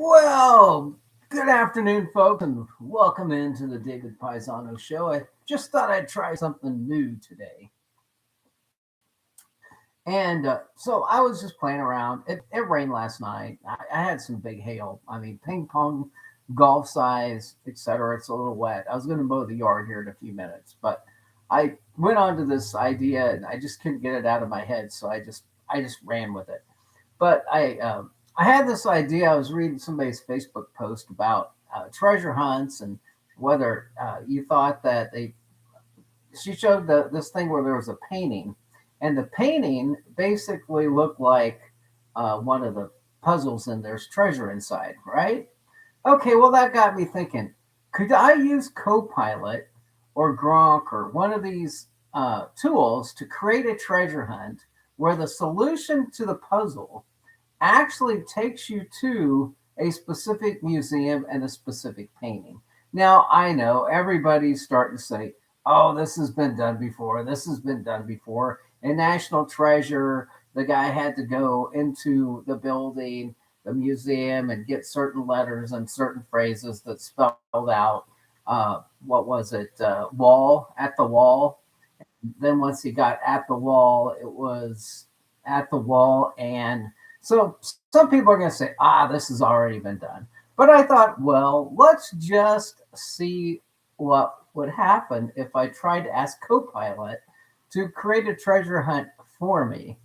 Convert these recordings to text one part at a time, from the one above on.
Well, good afternoon, folks, and welcome into the David Paisano Show. I just thought I'd try something new today. And so I was just playing around. It rained last night. I had some big hail. I mean, ping pong, golf size, etc. It's a little wet. I was going to mow the yard here in a few minutes, but I went on to this idea and I just couldn't get it out of my head. So I just ran with it. But I had this idea. I was reading somebody's Facebook post about treasure hunts and whether you thought that they. She showed this thing where there was a painting, and the painting basically looked like one of the puzzles, and there's treasure inside, right? Okay, well that got me thinking. Could I use Copilot or Gronk or one of these tools to create a treasure hunt where the solution to the puzzle actually takes you to a specific museum and a specific painting. Now, I know everybody's starting to say, oh, this has been done before. This has been done before. In National Treasure, the guy had to go into the building, the museum, and get certain letters and certain phrases that spelled out, what was it, wall, at the wall. Then once he got at the wall, it was at the wall. And so some people are going to say, this has already been done. But I thought, well, let's just see what would happen if I tried to ask Copilot to create a treasure hunt for me.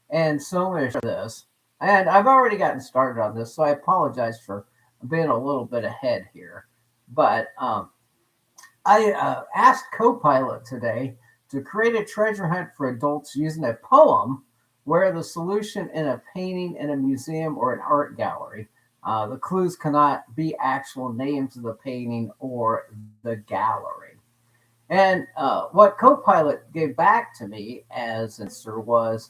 And so I'm going to share this. And I've already gotten started on this, so I apologize for being a little bit ahead here. But I asked Copilot today to create a treasure hunt for adults using a poem where the solution in a painting in a museum or an art gallery. The clues cannot be actual names of the painting or the gallery. And what Copilot gave back to me as an answer was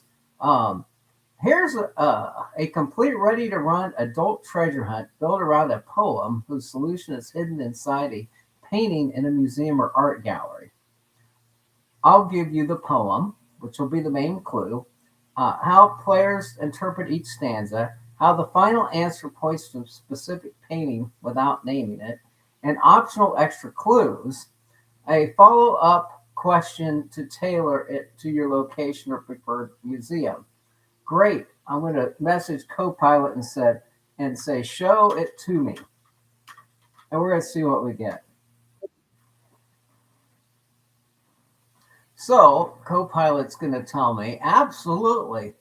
here's a complete, ready to run adult treasure hunt built around a poem whose solution is hidden inside a painting in a museum or art gallery. I'll give you the poem, which will be the main clue, how players interpret each stanza, how the final answer points to a specific painting without naming it, and optional extra clues, a follow up question to tailor it to your location or preferred museum. Great. I'm going to message Copilot and say, show it to me. And we're going to see what we get. So Copilot's going to tell me, absolutely.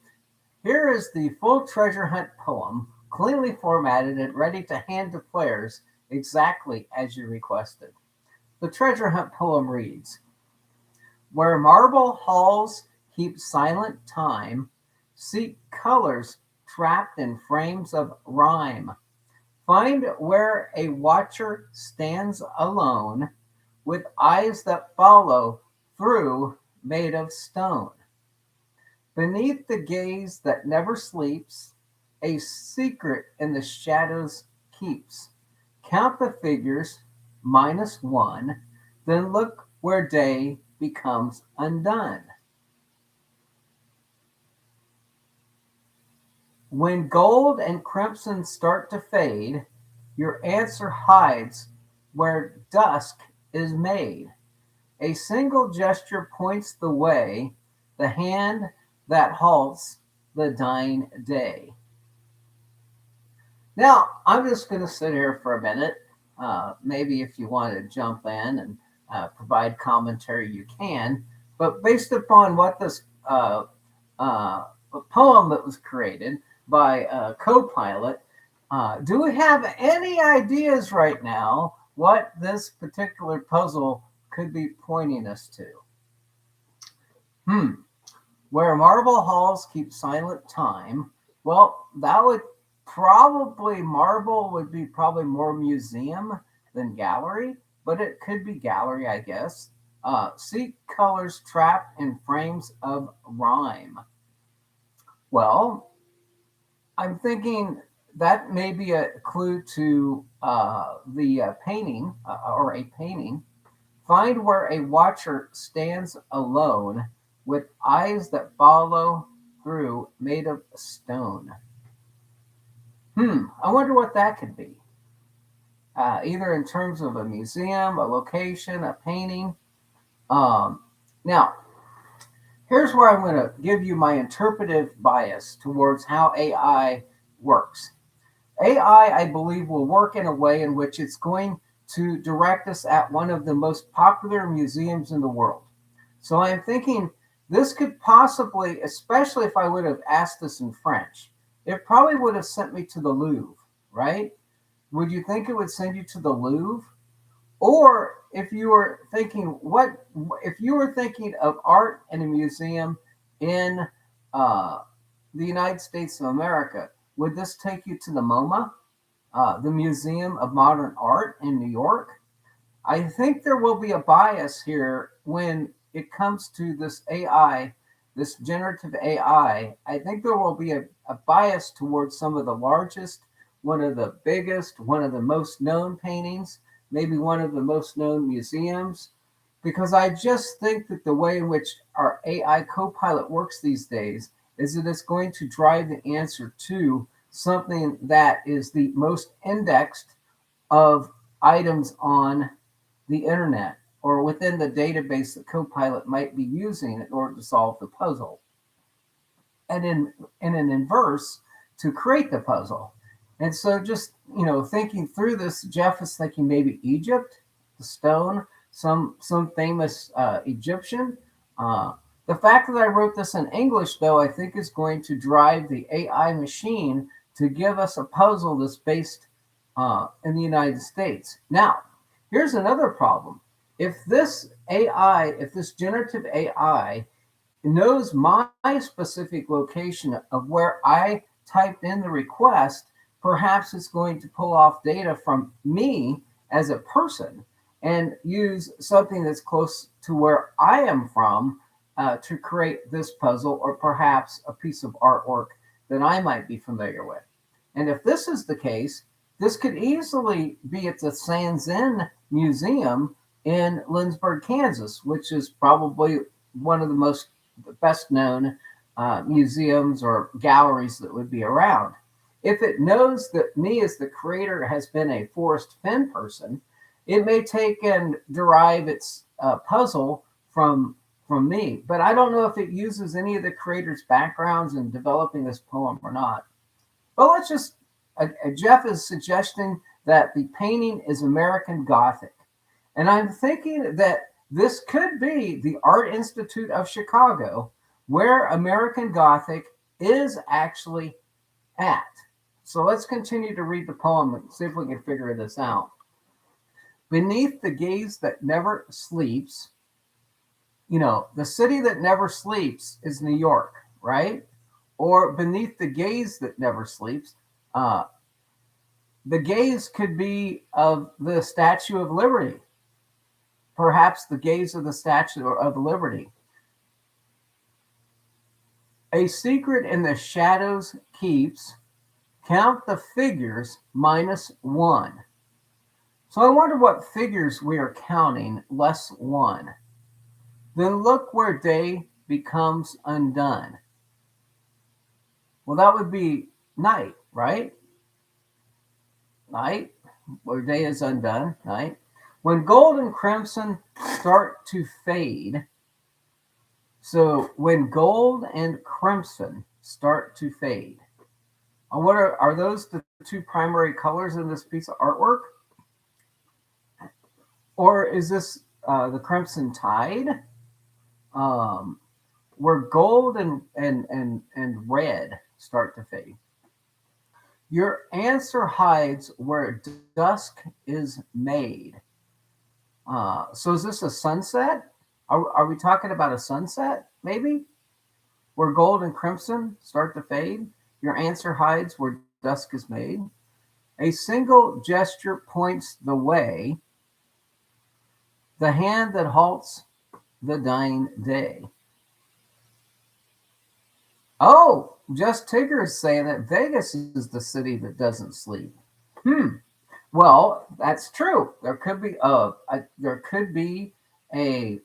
Here is the full treasure hunt poem, cleanly formatted and ready to hand to players exactly as you requested. The treasure hunt poem reads, where marble halls keep silent time, seek colors trapped in frames of rhyme. Find where a watcher stands alone, with eyes that follow through made of stone. Beneath the gaze that never sleeps, a secret in the shadows keeps. Count the figures, -1, then look where day becomes undone. When gold and crimson start to fade, your answer hides where dusk is made. A single gesture points the way, the hand that halts the dying day. Now, I'm just going to sit here for a minute. Maybe if you want to jump in and provide commentary, you can. But based upon what this poem that was created by Copilot, do we have any ideas right now what this particular puzzle could be pointing us to? Where marble halls keep silent time. Well, that would probably, marble would be probably more museum than gallery, but it could be gallery, I guess. Seek colors trapped in frames of rhyme. Well, I'm thinking that may be a clue to the painting or a painting. Find where a watcher stands alone with eyes that follow through made of stone. I wonder what that could be. Either in terms of a museum, a location, a painting. Um, Now, here's where I'm going to give you my interpretive bias towards how AI works. AI, I believe, will work in a way in which it's going to direct us at one of the most popular museums in the world. So I'm thinking this could possibly, especially if I would have asked this in French, it probably would have sent me to the Louvre, right? Would you think it would send you to the Louvre? Or if you were thinking of art in a museum in uh, the United States of America, would this take you to the MoMA, the Museum of Modern Art in New York? I think there will be a bias here when it comes to this AI, this generative AI. I think there will be a bias towards some of the largest, one of the biggest, one of the most known paintings, maybe one of the most known museums, because I just think that the way in which our AI co-pilot works these days is that it's going to drive the answer to something that is the most indexed of items on the internet or within the database that Copilot might be using in order to solve the puzzle. And in an inverse to create the puzzle. And so just, thinking through this, Jeff is thinking maybe Egypt, the stone, some famous Egyptian. The fact that I wrote this in English, though, I think is going to drive the AI machine to give us a puzzle that's based in the United States. Now, here's another problem. If this generative AI knows my specific location of where I typed in the request, perhaps it's going to pull off data from me as a person and use something that's close to where I am from to create this puzzle or perhaps a piece of artwork that I might be familiar with. And if this is the case, this could easily be at the Sans Zen Museum in Lindsborg, Kansas, which is probably one of the best known museums or galleries that would be around. If it knows that me as the creator has been a Forrest Fenn person, it may take and derive its puzzle from me. But I don't know if it uses any of the creator's backgrounds in developing this poem or not. But Jeff is suggesting that the painting is American Gothic. And I'm thinking that this could be the Art Institute of Chicago, where American Gothic is actually at. So let's continue to read the poem and see if we can figure this out. Beneath the gaze that never sleeps, the city that never sleeps is New York, right? Or beneath the gaze that never sleeps, uh, the gaze could be of the Statue of Liberty, perhaps the gaze of the Statue of Liberty. A secret in the shadows keeps, count the figures -1. So I wonder what figures we are counting +1. Then look where day becomes undone. Well, that would be night, right? Night, where day is undone, night. When gold and crimson start to fade, so when gold and crimson start to fade, what are those the two primary colors in this piece of artwork? Or is this the Crimson Tide? Where gold and red start to fade. Your answer hides where dusk is made. So is this a sunset? Are we talking about a sunset, maybe? Where gold and crimson start to fade? Your answer hides where dusk is made. A single gesture points the way, the hand that halts the dying day. Oh, Just Tigger is saying that Vegas is the city that doesn't sleep. Well, that's true. There could be a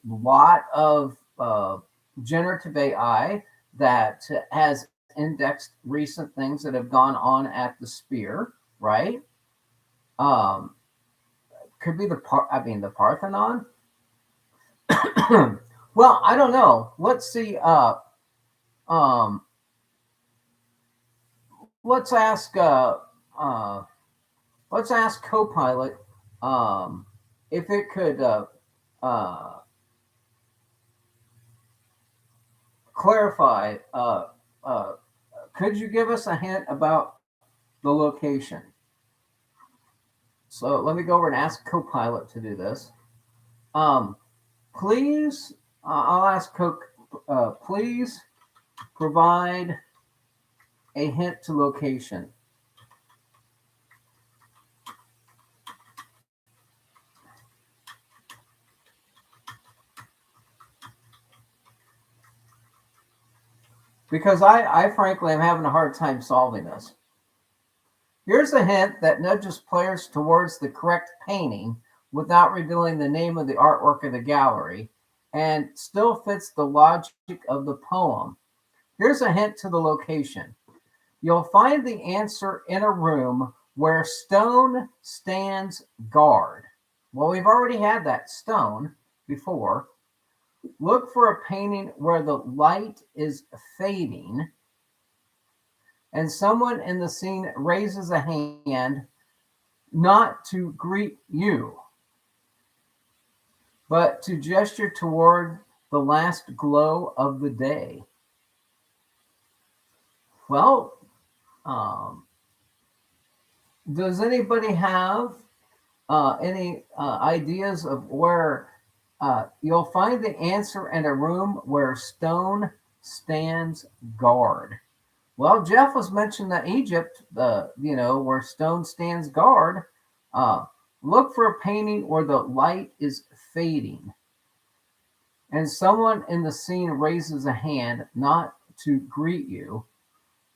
lot of generative AI that has indexed recent things that have gone on at the Sphere, right? Um, could be the Parthenon. Well, I don't know. Let's see. Um, let's ask. Uh, let's ask Copilot um, if it could uh, clarify. Uh, could you give us a hint about the location? So let me go over and ask Copilot to do this. Um, please, I'll ask please provide a hint to location. Because I frankly am having a hard time solving this. Here's a hint that nudges players towards the correct painting without revealing the name of the artwork of the gallery and still fits the logic of the poem. Here's a hint to the location. You'll find the answer in a room where stone stands guard. Well, we've already had that stone before. Look for a painting where the light is fading and someone in the scene raises a hand not to greet you, but to gesture toward the last glow of the day. Well, does anybody have any ideas of where you'll find the answer in a room where stone stands guard? Well, Jeff was mentioning that Egypt, where stone stands guard. Look for a painting where the light is fading, and someone in the scene raises a hand not to greet you,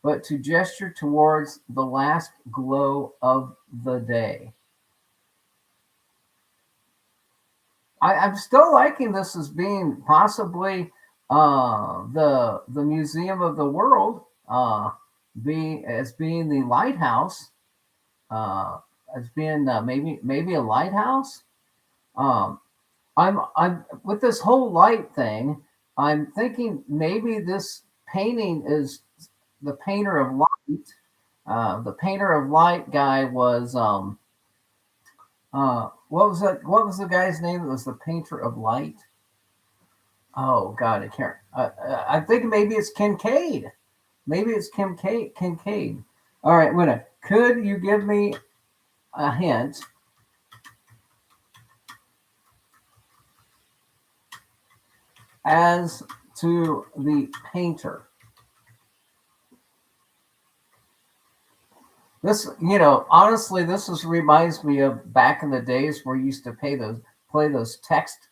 but to gesture towards the last glow of the day. I'm still liking this as being possibly the Museum of the World, being the lighthouse, as being maybe a lighthouse. Um, I'm with this whole light thing. I'm thinking maybe this painting is the painter of light. The painter of light guy was what was that? What was the guy's name that was the painter of light? Oh God, I can't. I think maybe it's Kincaid. Maybe it's Kincaid. All right, Winna, could you give me a hint as to the painter? This, honestly, reminds me of back in the days where you used to play those text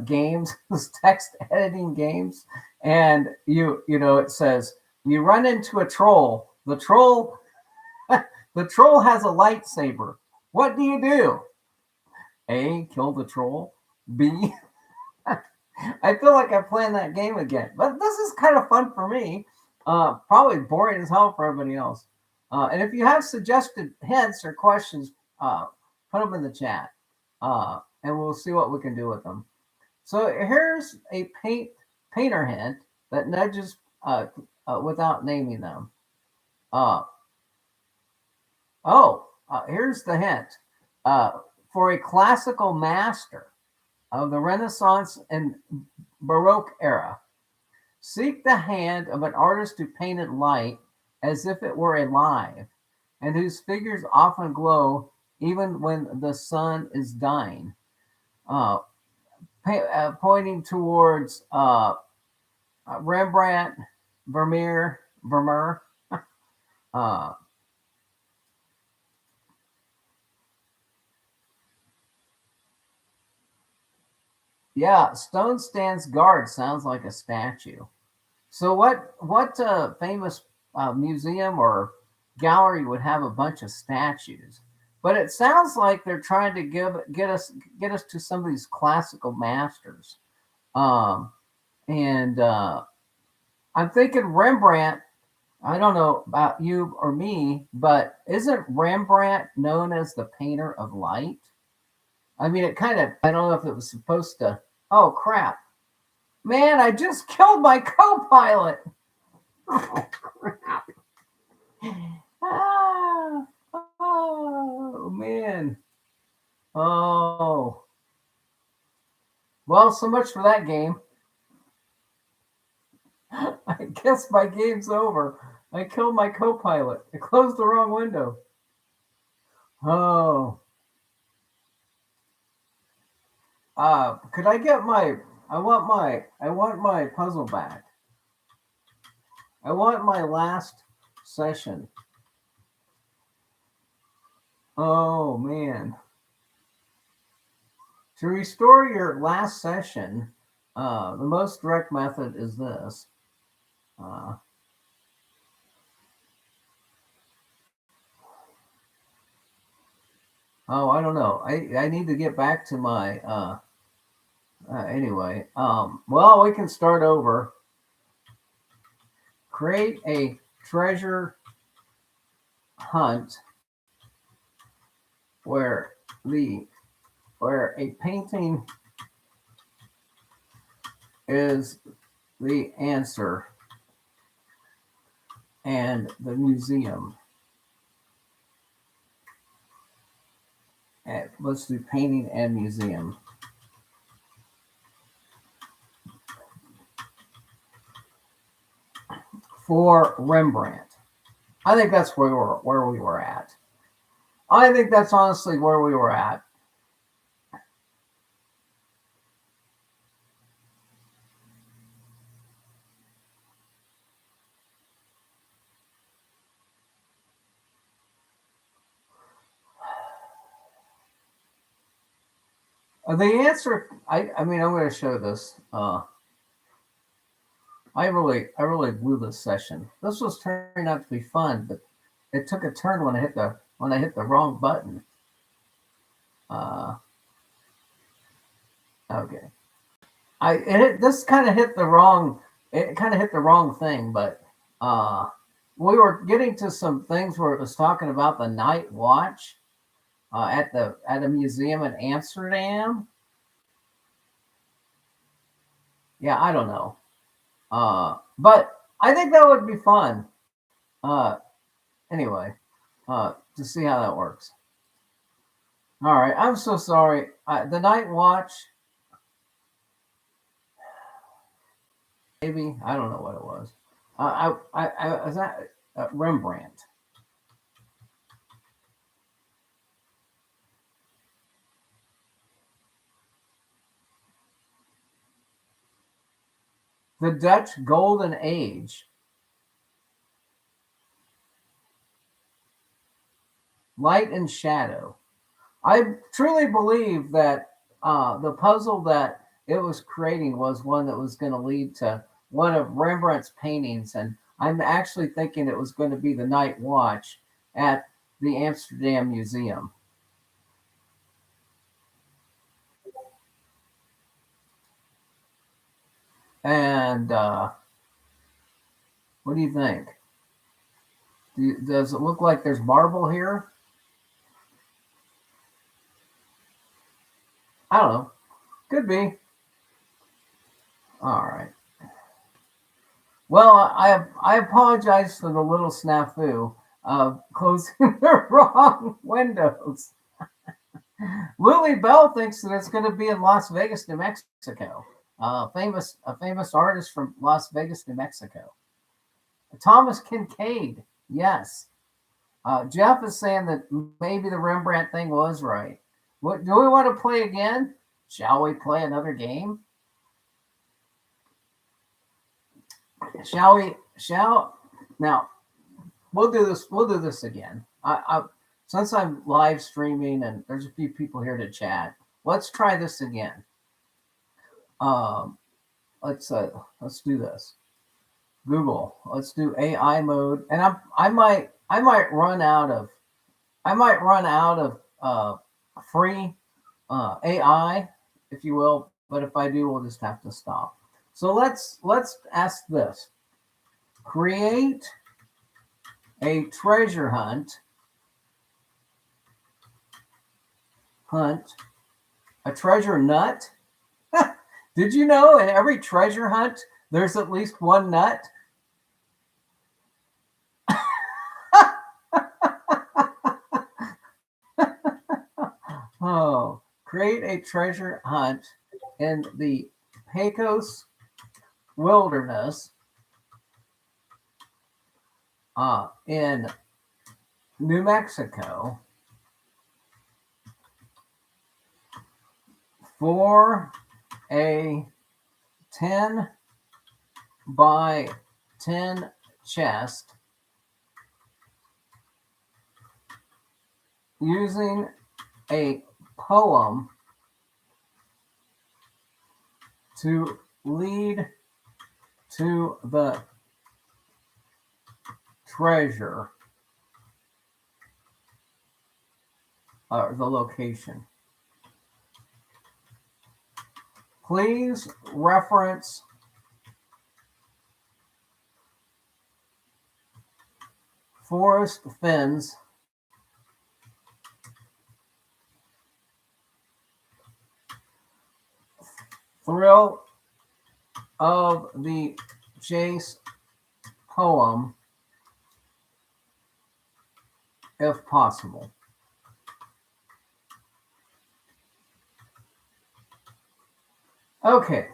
games, those text editing games, and it says you run into a troll. The troll has a lightsaber. What do you do? A, kill the troll. B, I feel like I'm playing that game again, but this is kind of fun for me. Probably boring as hell for everybody else. And if you have suggested hints or questions, put them in the chat, and we'll see what we can do with them. So here's a painter hint that nudges without naming them. Here's the hint. For a classical master of the Renaissance and Baroque era, seek the hand of an artist who painted light as if it were alive, and whose figures often glow even when the sun is dying. Pointing towards Rembrandt, Vermeer. Yeah, stone stands guard sounds like a statue. So what famous museum or gallery would have a bunch of statues? But it sounds like they're trying to get us to some of these classical masters. And I'm thinking Rembrandt I don't know about you or me, but isn't Rembrandt known as the painter of light? I mean, it kind of, I don't know if it was supposed to. Oh, crap. Man, I just killed my co pilot. Oh, crap. Ah, oh, man. Oh. Well, so much for that game. I guess my game's over. I killed my co pilot. I closed the wrong window. Oh. Could I get my I want my puzzle back. I want my last session. Oh man. To restore your last session, the most direct method is this. Uh, oh, I don't know. I need to get back to my anyway. Well, we can start over. Create a treasure hunt where the where a painting is the answer and the museum. Let's do painting and museum. For Rembrandt. I think that's where we were at. I think that's honestly where we were at. The answer, I mean, I'm going to show this. I really blew this session. This was turning out to be fun, but it took a turn when I hit the wrong button. Uh, okay, this kind of hit the wrong. It kind of hit the wrong thing, but we were getting to some things where it was talking about the night watch at a museum in Amsterdam. Yeah, I don't know. But I think that would be fun. Uh, anyway, to see how that works. All right, I'm so sorry. The night watch, maybe I don't know what it was. I was at Rembrandt. The Dutch Golden Age. Light and shadow. I truly believe that the puzzle that it was creating was one that was going to lead to one of Rembrandt's paintings, and I'm actually thinking it was going to be the Night Watch at the Amsterdam Museum. And what do you think? Does it look like there's marble here? I don't know. Could be. All right. Well, I apologize for the little snafu of closing the wrong windows. Lily Bell thinks that it's going to be in Las Vegas, New Mexico. A famous artist from Las Vegas, New Mexico. Thomas Kincaid, yes. Jeff is saying that maybe the Rembrandt thing was right. What do we want to play again? Shall we play another game? Shall we? Shall now? We'll do this. We'll do this again. Since I'm live streaming and there's a few people here to chat. Let's try this again. Um, let's do this. Google. Let's do AI mode, and I might run out of free AI, if you will. But if I do, we'll just have to stop. So let's ask this: create a treasure hunt, a treasure nut. Did you know in every treasure hunt there's at least one nut? Oh, create a treasure hunt in the Pecos Wilderness in New Mexico for a 10 by 10 chest using a poem to lead to the treasure or the location. Please reference Forrest Fenn's Thrill of the Chase poem if possible. Okay.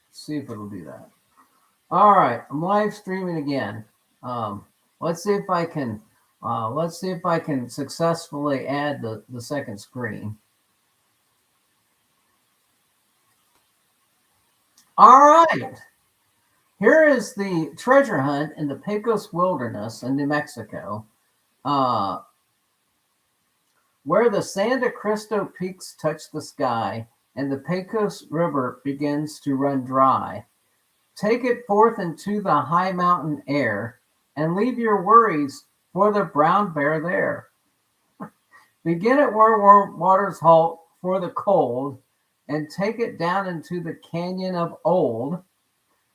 Let's see if it'll do that. All right, I'm live streaming again. Let's see if I can. Let's see if I can successfully add the second screen. All right. Here is the treasure hunt in the Pecos Wilderness in New Mexico, where the Santa Cristo peaks touch the sky and the Pecos River begins to run dry. Take it forth into the high mountain air and leave your worries for the brown bear there. Begin at where warm waters halt for the cold and take it down into the canyon of old.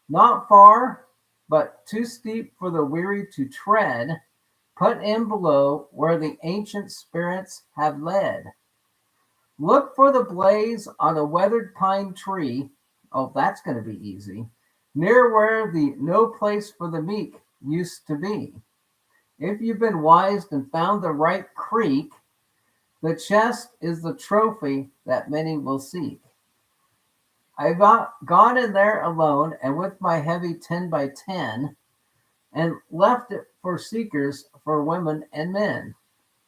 Not far, but too steep for the weary to tread. Put in below where the ancient spirits have led. Look for the blaze on a weathered pine tree. Oh, that's going to be easy. Near where the no place for the meek used to be. If you've been wise and found the right creek, the chest is the trophy that many will seek. I've gone in there alone and with my heavy 10 by 10 and left it for seekers for women and men.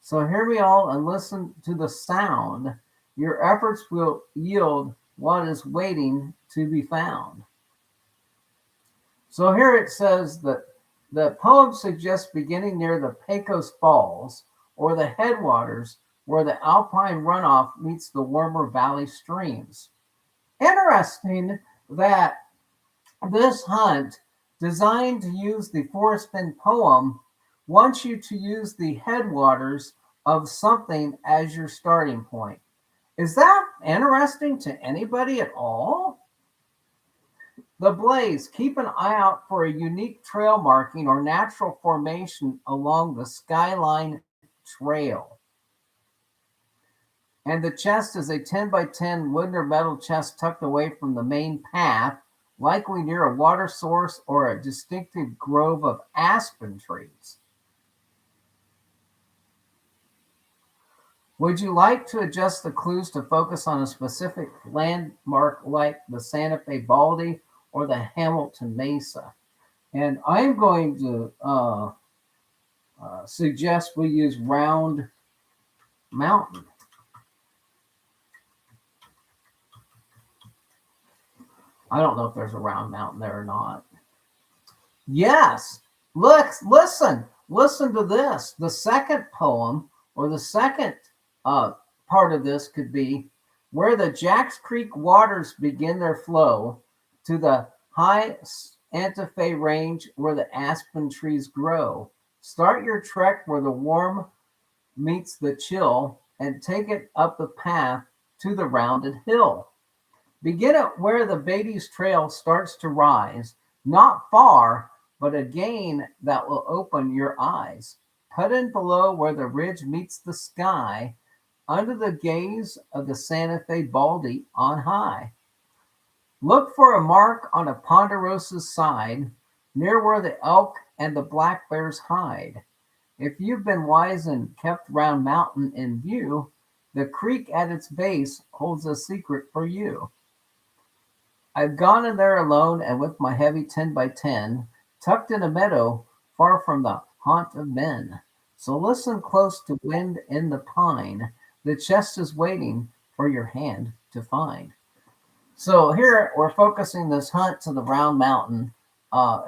So hear me all and listen to the sound. Your efforts will yield what is waiting to be found. So here it says that the poem suggests beginning near the Pecos Falls or the headwaters where the alpine runoff meets the warmer valley streams. Interesting that this hunt, designed to use the Forrest Fenn poem, wants you to use the headwaters of something as your starting point. Is that interesting to anybody at all? The blaze, keep an eye out for a unique trail marking or natural formation along the Skyline Trail. And the chest is a 10 by 10 wooden or metal chest tucked away from the main path, likely near a water source or a distinctive grove of aspen trees. Would you like to adjust the clues to focus on a specific landmark like the Santa Fe Baldy or the Hamilton Mesa? And I'm going to suggest we use Round Mountain. I don't know if there's a Round Mountain there or not. Yes. Look, listen to this. The second poem or the second part of this could be where the Jacks Creek waters begin their flow to the high Santa Fe range where the aspen trees grow. Start your trek where the warm meets the chill and take it up the path to the rounded hill. Begin at where the Beatty's Trail starts to rise. Not far, but a gain that will open your eyes. Put in below where the ridge meets the sky, under the gaze of the Santa Fe Baldy on high. Look for a mark on a ponderosa's side, near where the elk and the black bears hide. If you've been wise and kept Round Mountain in view, the creek at its base holds a secret for you. I've gone in there alone and with my heavy 10 by 10, tucked in a meadow far from the haunt of men. So listen close to wind in the pine. The chest is waiting for your hand to find. So here we're focusing this hunt to the Round Mountain.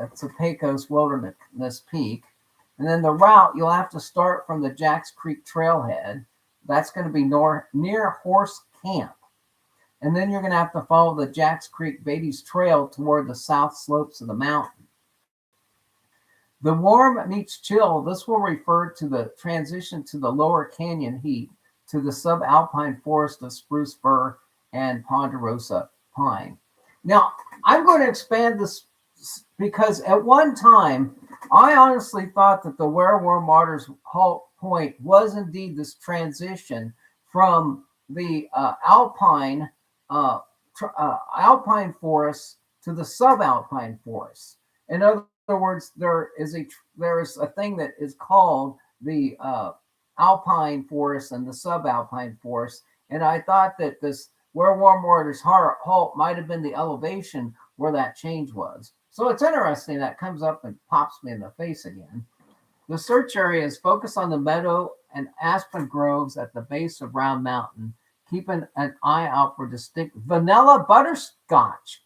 It's a Pecos Wilderness Peak. And then the route, you'll have to start from the Jacks Creek trailhead. That's going to be near Horse Camp. And then you're going to have to follow the Jacks Creek Beatty's Trail toward the south slopes of the mountain. The warm meets chill. This will refer to the transition to the lower canyon heat to the subalpine forest of spruce fir and ponderosa pine. Now, I'm going to expand this because at one time, I honestly thought that the Where Warm Waters Halt Point was indeed this transition from the alpine forests to the subalpine forests. In other words, there is a thing that is called the alpine forest and the subalpine forest, and I thought that this Where Warm Waters Halt might have been the elevation where that change was. So it's interesting that comes up and pops me in the face again. The search areas focus on the meadow and aspen groves at the base of Round Mountain, keeping an eye out for distinct vanilla butterscotch.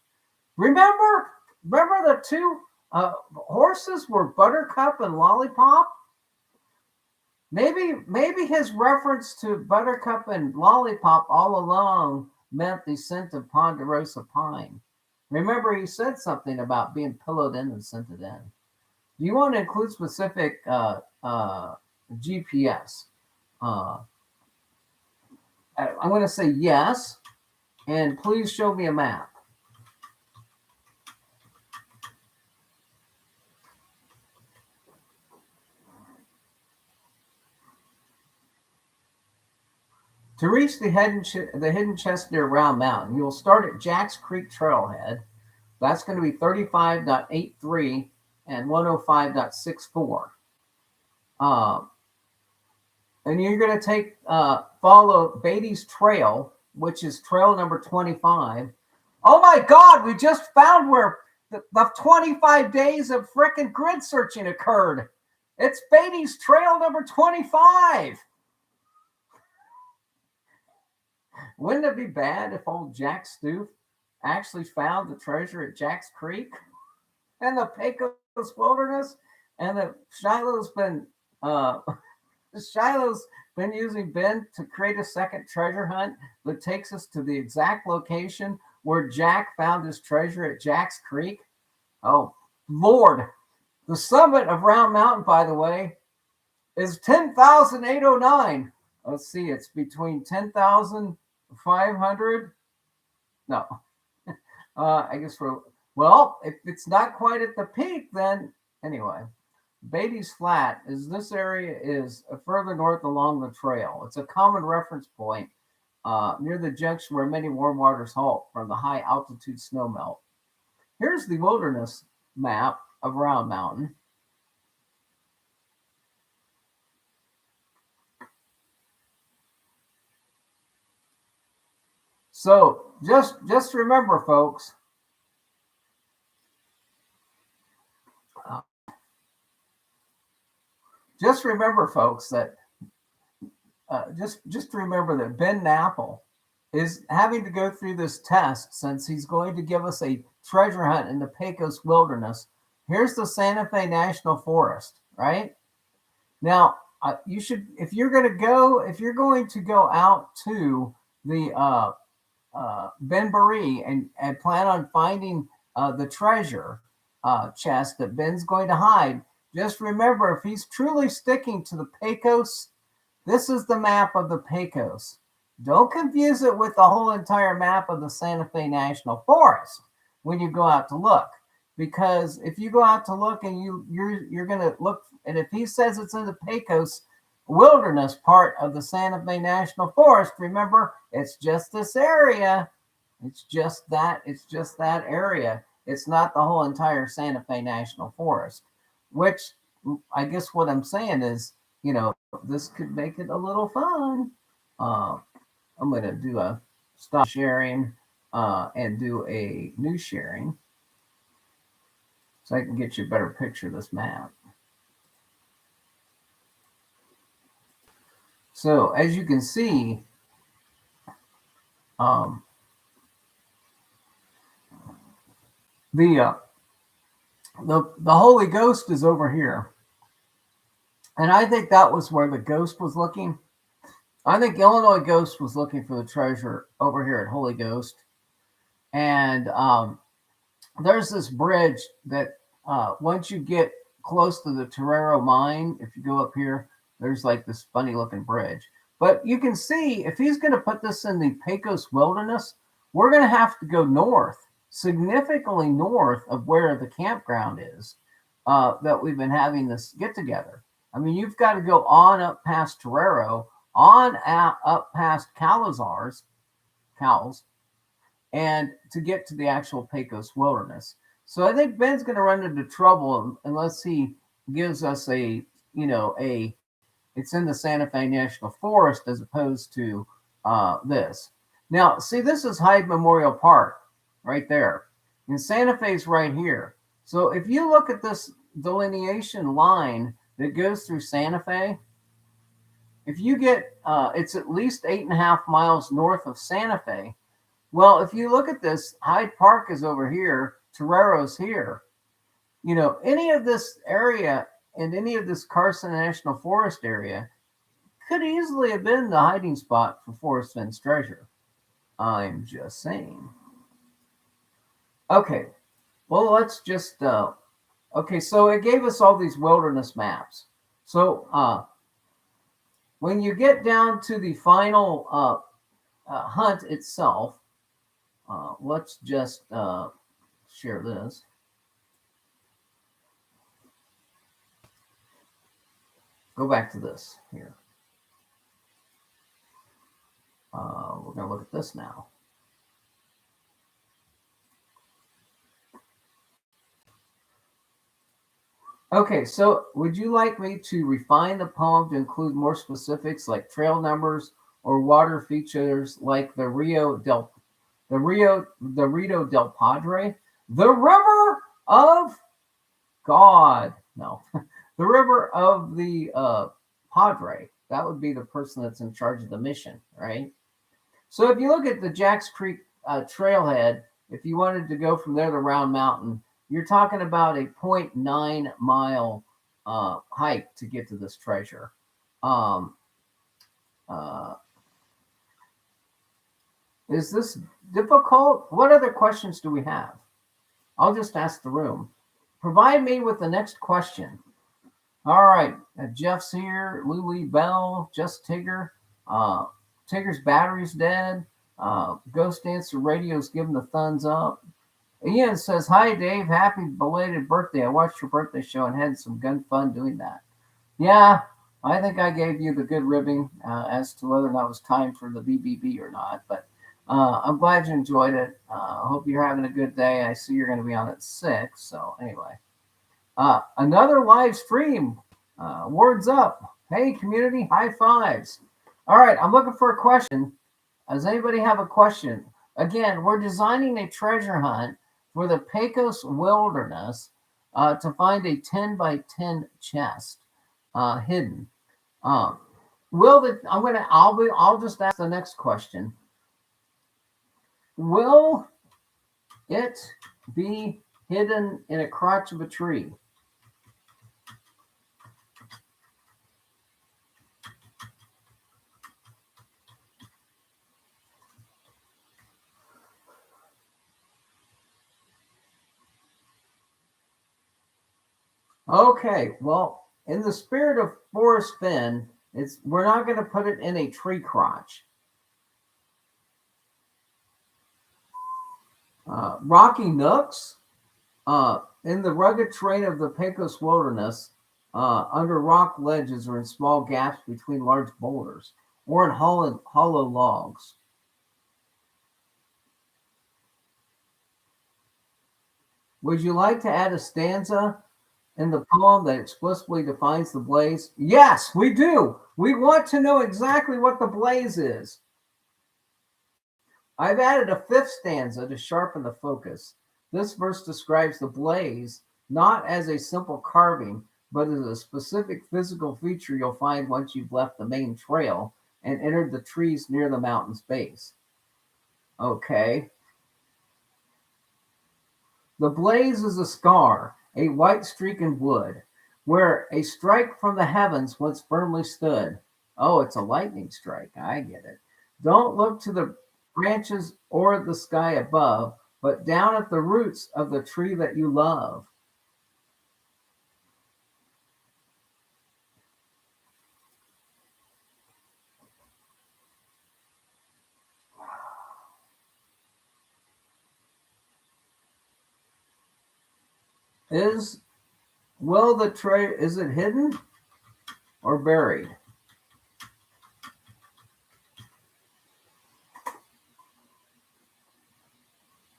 Remember the two horses were Buttercup and Lollipop? Maybe his reference to Buttercup and Lollipop all along meant the scent of ponderosa pine. Remember, he said something about being pillowed in and scented in. Do you want to include specific GPS? I'm going to say yes, and please show me a map. To reach the hidden chest near Round Mountain, you'll start at Jacks Creek Trailhead. That's going to be 35.83 and 105.64. And you're going to follow Beatty's Trail, which is trail number 25. Oh my God, we just found where the 25 days of frickin' grid searching occurred. It's Beatty's Trail number 25. Wouldn't it be bad if old Jack Stoof actually found the treasure at Jacks Creek and the Pecos Wilderness, and that Shiloh's been using Ben to create a second treasure hunt that takes us to the exact location where Jack found his treasure at Jacks Creek? Oh, Lord. The summit of Round Mountain, by the way, is 10,809. Let's see, it's between 10,500. No. I guess if it's not quite at the peak, then anyway. Beatty's Flat this area is further north along the trail. It's a common reference point near the junction where many warm waters halt from the high altitude snowmelt. Here's the wilderness map of Round Mountain. So just remember, folks, that just remember that Ben Napple is having to go through this test since he's going to give us a treasure hunt in the Pecos Wilderness. Here's the Santa Fe National Forest, right? Now, you should, if you're going to go out to the Ben Baree and plan on finding the treasure chest that Ben's going to hide, just remember, if he's truly sticking to the Pecos, this is the map of the Pecos. Don't confuse it with the whole entire map of the Santa Fe National Forest when you go out to look. because if you go out to look and you're going to look, and if he says it's in the Pecos Wilderness part of the Santa Fe National Forest, remember, it's just this area. It's just that. It's just that area. It's not the whole entire Santa Fe National Forest, which I guess what I'm saying is, this could make it a little fun. Uh, I'm going to do a stop sharing and do a new sharing so I can get you a better picture of this map. So as you can see, the Holy Ghost is over here, and I think that was where the ghost was looking. I think Illinois Ghost was looking for the treasure over here at Holy Ghost, and there's this bridge that once you get close to the Torero mine, if you go up here, there's like this funny looking bridge. But you can see if he's going to put this in the Pecos Wilderness, we're going to have to go north, significantly north of where the campground is that we've been having this get together. I mean, you've got to go on up past Torero, on up past Cowles, and to get to the actual Pecos Wilderness. So I think Ben's going to run into trouble unless he gives us it's in the Santa Fe National Forest as opposed to this. Now, see, this is Hyde Memorial Park right there. And Santa Fe's right here. So if you look at this delineation line that goes through Santa Fe, if you get, it's at least 8.5 miles north of Santa Fe. Well, if you look at this, Hyde Park is over here, Torero's here. Any of this area and any of this Carson National Forest area could easily have been the hiding spot for Forrest Fenn's treasure. I'm just saying. Okay, well, let's just, okay, so it gave us all these wilderness maps. So when you get down to the final hunt itself, let's just share this. Go back to this here. We're going to look at this now. Okay, so would you like me to refine the poem to include more specifics like trail numbers or water features like the Rio del Padre, the river of God? No, the river of the Padre. That would be the person that's in charge of the mission, right? So if you look at the Jacks Creek trailhead, if you wanted to go from there to Round Mountain, you're talking about a 0.9 mile hike to get to this treasure. Is this difficult? What other questions do we have? I'll just ask the room. Provide me with the next question. All right, Jeff's here, Lily Bell, Just Tigger. Tigger's battery's dead. Ghost Dancer Radio's giving the thumbs up. Ian says, hi, Dave. Happy belated birthday. I watched your birthday show and had some good fun doing that. Yeah, I think I gave you the good ribbing as to whether or not it was time for the BBB or not. But I'm glad you enjoyed it. I hope you're having a good day. I see you're going to be on at 6. So anyway, another live stream. Words up. Hey, community, high fives. All right, I'm looking for a question. Does anybody have a question? Again, we're designing a treasure hunt for the Pecos Wilderness to find a 10 by 10 chest hidden. I'll just ask the next question. Will it be hidden in a crotch of a tree? Okay, well, in the spirit of Forrest Fenn, we're not going to put it in a tree crotch. Rocky Nooks? In the rugged terrain of the Pecos Wilderness, under rock ledges or in small gaps between large boulders, or in hollow logs. Would you like to add a stanza in the poem that explicitly defines the blaze? Yes, we do. We want to know exactly what the blaze is. I've added a fifth stanza to sharpen the focus. This verse describes the blaze not as a simple carving, but as a specific physical feature you'll find once you've left the main trail and entered the trees near the mountain's base. Okay. The blaze is a scar, a white streak in wood, where a strike from the heavens once firmly stood. Oh, it's a lightning strike. I get it. Don't look to the branches or the sky above, but down at the roots of the tree that you love. Is is it hidden or buried?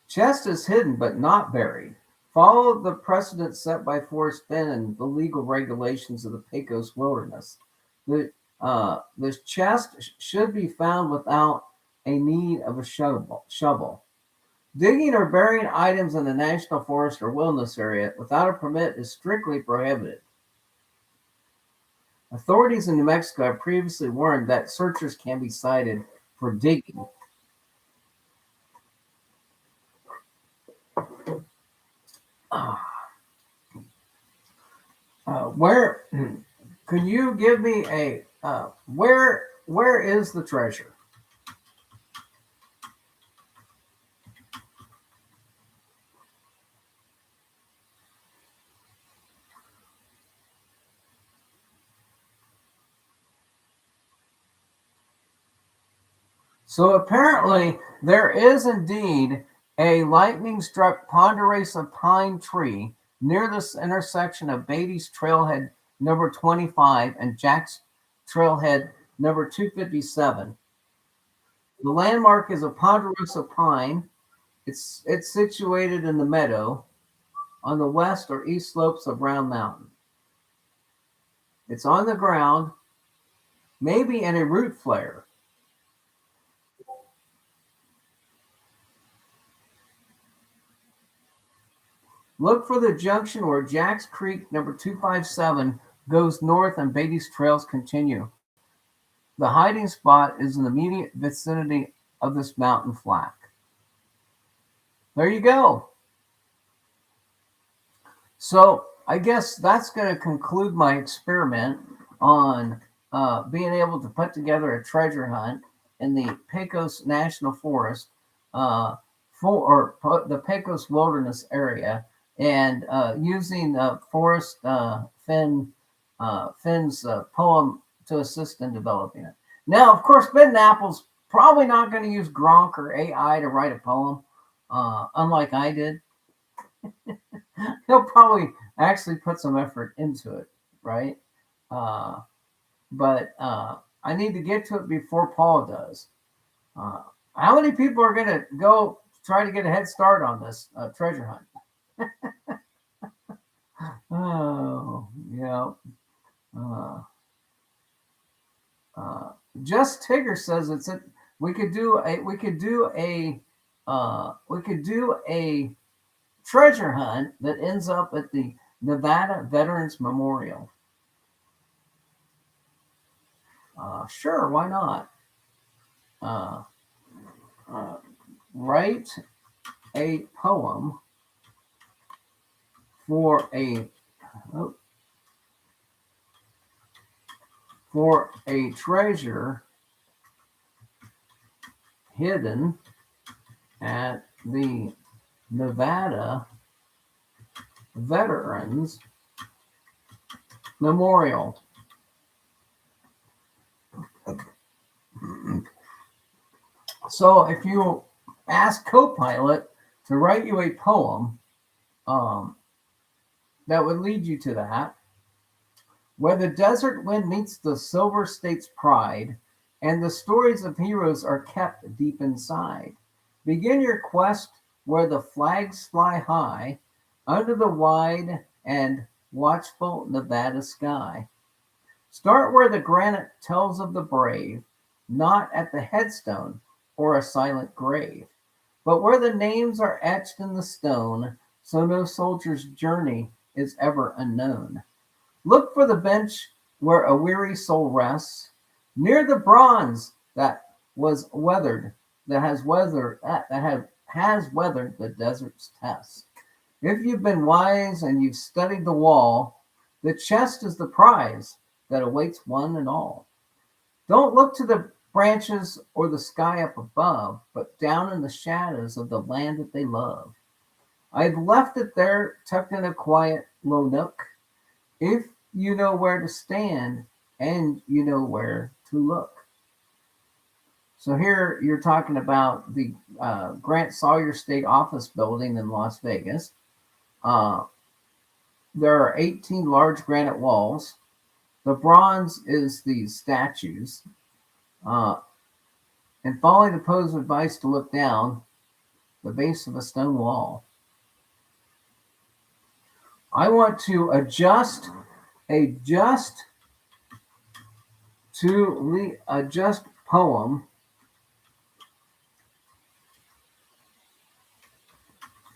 Chest is hidden but not buried. Follow the precedent set by Forrest Fenn and the legal regulations of the Pecos Wilderness. The chest should be found without a need of a shovel. Digging or burying items in the national forest or wilderness area without a permit is strictly prohibited. Authorities in New Mexico have previously warned that searchers can be cited for digging. Where can you give me a where is the treasure? So apparently there is indeed a lightning struck ponderosa pine tree near this intersection of Beatty's Trailhead number 25 and Jack's Trailhead number 257. The landmark is a ponderosa pine. It's situated in the meadow on the west or east slopes of Round Mountain. It's on the ground, maybe in a root flare. Look for the junction where Jacks Creek number 257 goes north and Beatty's trails continue. The hiding spot is in the immediate vicinity of this mountain flank. There you go. So I guess that's going to conclude my experiment on being able to put together a treasure hunt in the Pecos National Forest the Pecos Wilderness area, and using Forrest Fenn's poem to assist in developing it. Now, of course, Ben Apple's probably not going to use Gronk or AI to write a poem, unlike I did. He'll probably actually put some effort into it, right? But I need to get to it before Paul does. How many people are going to go try to get a head start on this treasure hunt? Oh, yeah. Just Tigger says we could do a treasure hunt that ends up at the Nevada Veterans Memorial. Sure, why not? Write a poem for a treasure hidden at the Nevada Veterans Memorial. So if you ask Copilot to write you a poem um, that would lead you to that, where the desert wind meets the silver state's pride, and the stories of heroes are kept deep inside. Begin your quest where the flags fly high, under the wide and watchful Nevada sky. Start where the granite tells of the brave, not at the headstone or a silent grave, but where the names are etched in the stone, so no soldier's journey is ever unknown. Look for the bench where a weary soul rests, near the bronze that was weathered, that has weathered the desert's test. If you've been wise and you've studied the wall, the chest is the prize that awaits one and all. Don't look to the branches or the sky up above, but down in the shadows of the land that they love. I've left it there, tucked in a quiet, low nook. If you know where to stand and you know where to look. So here you're talking about the Grant Sawyer State Office Building in Las Vegas. Uh, there are 18 large granite walls. The bronze is the statues. Uh, and following the pose of advice to look down, the base of a stone wall. I want to adjust poem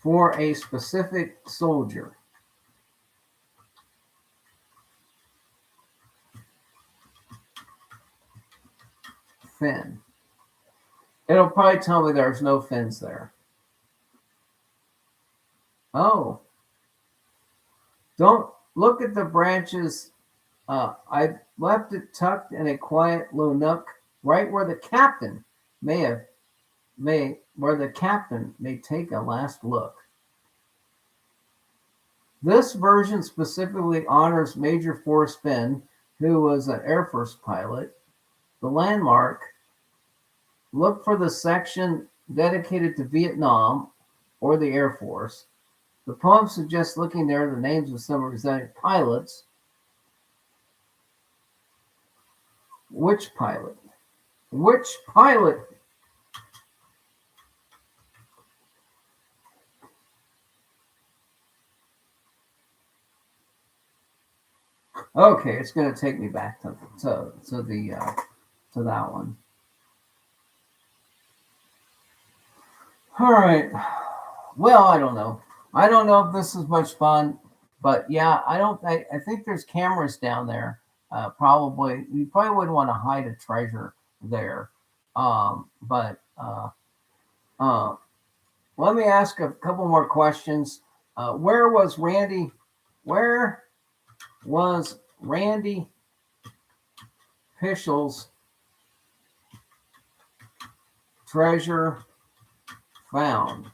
for a specific soldier. Fin. It'll probably tell me there's no fins there. Oh, don't look at the branches. I've left it tucked in a quiet low nook, right where the captain may take a last look. This version specifically honors Major Forrest Fenn, who was an Air Force pilot. The landmark, look for the section dedicated to Vietnam or the Air Force. The poem suggests looking there the names of some represented pilots. Which pilot? Which pilot? Okay, it's going to take me back to that one. All right. Well, I don't know. I don't know if this is much fun, but yeah, I think there's cameras down there. Probably you probably wouldn't want to hide a treasure there. But uh, let me ask a couple more questions. Where was Randy? Where was Randy Pischel's treasure found?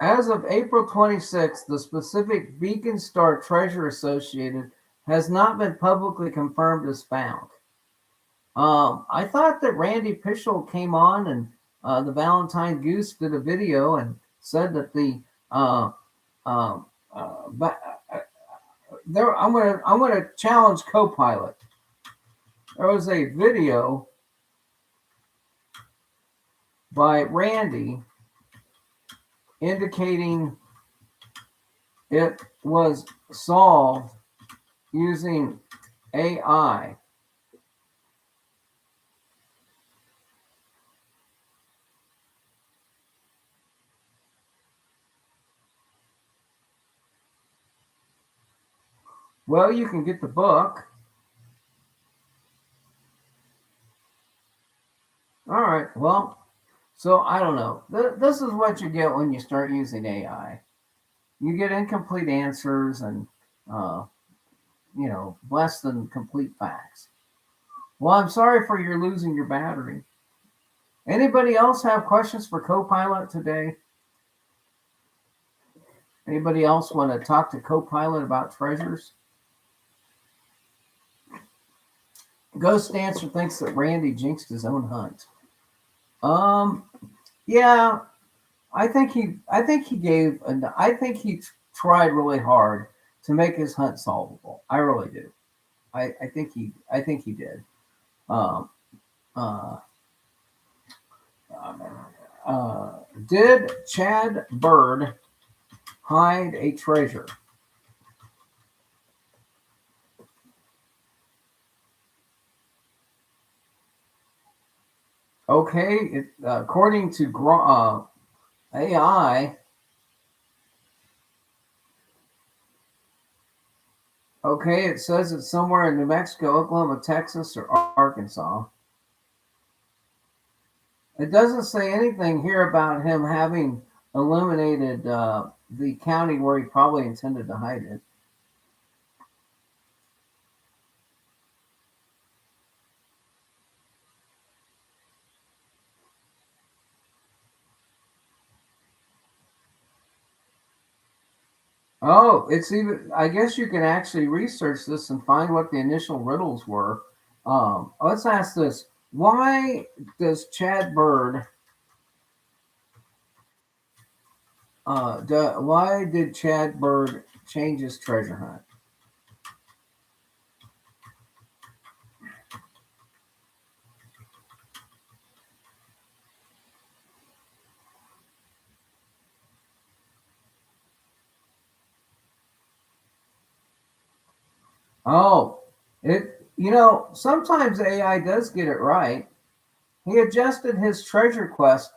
As of April 26th, the specific Beacon Star treasure associated has not been publicly confirmed as found. I thought that Randy Pischel came on and the Valentine Goose did a video and said that the but there I'm gonna challenge Copilot. There was a video by Randy indicating it was solved using AI. Well, you can get the book. All right. Well, so I don't know. This is what you get when you start using AI. You get incomplete answers and, uh, less than complete facts. Well, I'm sorry for your losing your battery. Anybody else have questions for Copilot today? Anybody else want to talk to Copilot about treasures? Ghost Dancer thinks that Randy jinxed his own hunt. Um, yeah, I think he tried really hard to make his hunt solvable. I really do. I think he did. Um, uh, uh, did Chad Bird hide a treasure? Okay, according to AI, okay, it says it's somewhere in New Mexico, Oklahoma, Texas, or Arkansas. It doesn't say anything here about him having eliminated the county where he probably intended to hide it. Oh, it's even. I guess you can actually research this and find what the initial riddles were. Let's ask this: Why does Chad Bird? Why did Chad Bird change his treasure hunt? Oh, it. Sometimes AI does get it right. He adjusted his treasure quest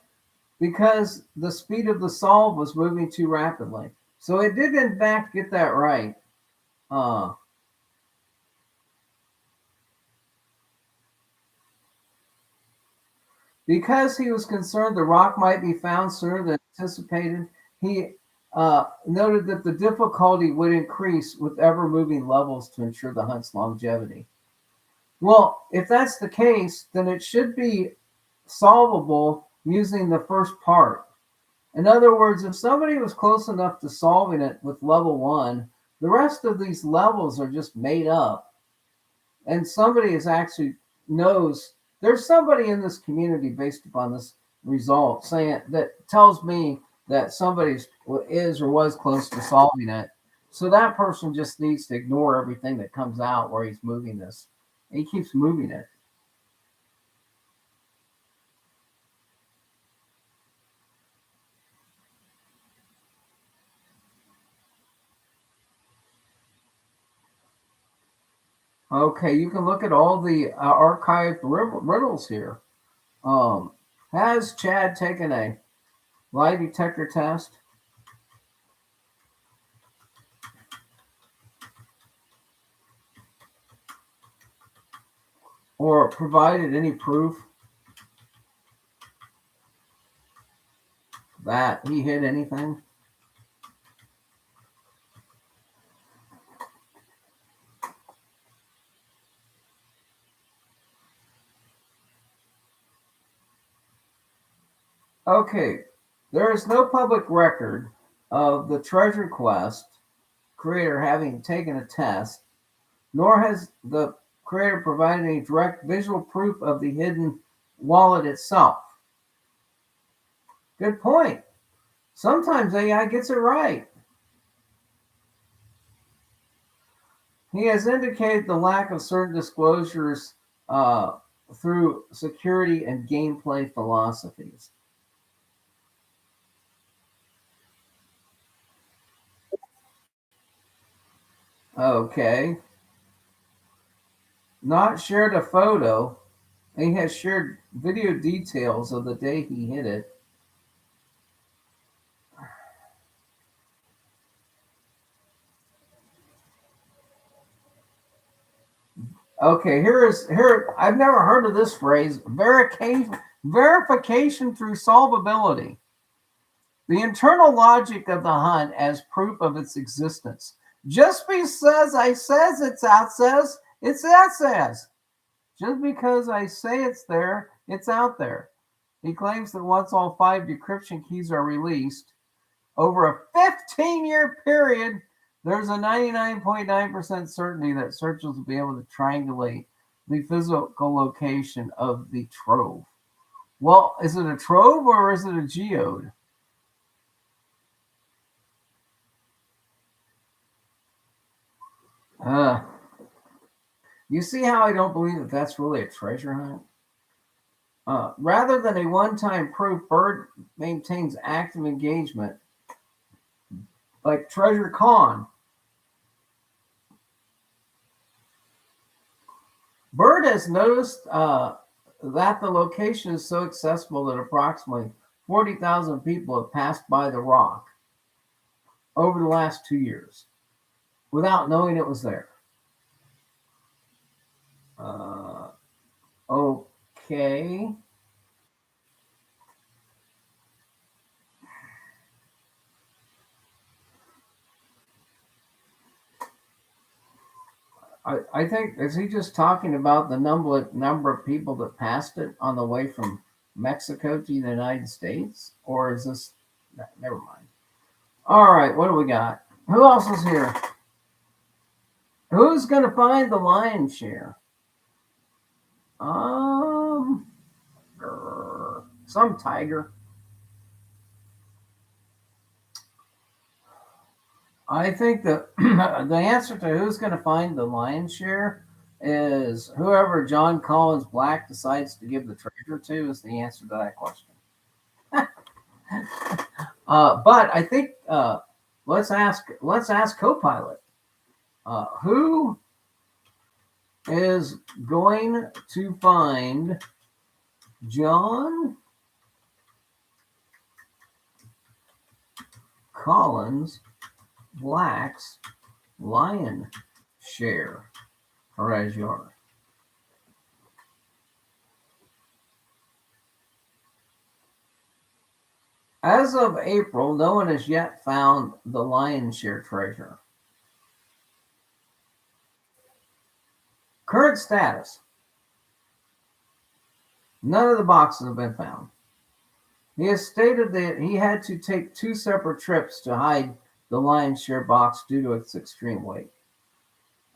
because the speed of the solve was moving too rapidly. So it did, in fact, get that right. Uh, because he was concerned the rock might be found sooner than anticipated, he noted that the difficulty would increase with ever moving levels to ensure the hunt's longevity. Well, if that's the case, then it should be solvable using the first part. In other words, if somebody was close enough to solving it with level one, the rest of these levels are just made up. And somebody is actually knows there's somebody in this community based upon this result saying that tells me that somebody is or was close to solving it. So that person just needs to ignore everything that comes out where he's moving this. He keeps moving it. Okay, you can look at all the archived riddles here. Um, has Chad taken a lie detector test or provided any proof that he hid anything? Okay, there is no public record of the Treasure Quest creator having taken a test, nor has the creator provided any direct visual proof of the hidden wallet itself. Good point. Sometimes AI gets it right. He has indicated the lack of certain disclosures uh, through security and gameplay philosophies. Okay. Not shared a photo. He has shared video details of the day he hit it. Okay, here. I've never heard of this phrase. Verification through solvability. The internal logic of the hunt as proof of its existence. Just because I says it's out says it's out says. Just because I say it's there, it's out there. He claims that once all five decryption keys are released, over a 15-year period, there's a 99.9% certainty that searchers will be able to triangulate the physical location of the trove. Well, is it a trove or is it a geode? Uh, you see how I don't believe that that's really a treasure hunt? Rather than a one-time proof, Bird maintains active engagement, like Treasure Con. Bird has noticed that the location is so accessible that approximately 40,000 people have passed by the rock over the last 2 years without knowing it was there. Uh, okay. I think, is he just talking about the number of people that passed it on the way from Mexico to the United States? Or is this, never mind. All right, what do we got? Who else is here? Who's going to find the lion's share? Um, some tiger. I think that the answer to who's going to find the lion's share is whoever John Collins Black decides to give the treasure to is the answer to that question. But I think let's ask Copilot who is going to find John Collins Black's lion share treasure. As of April, no one has yet found the lion's share treasure. Current status: none of the boxes have been found. He has stated that he had to take two separate trips to hide the lion's share box due to its extreme weight.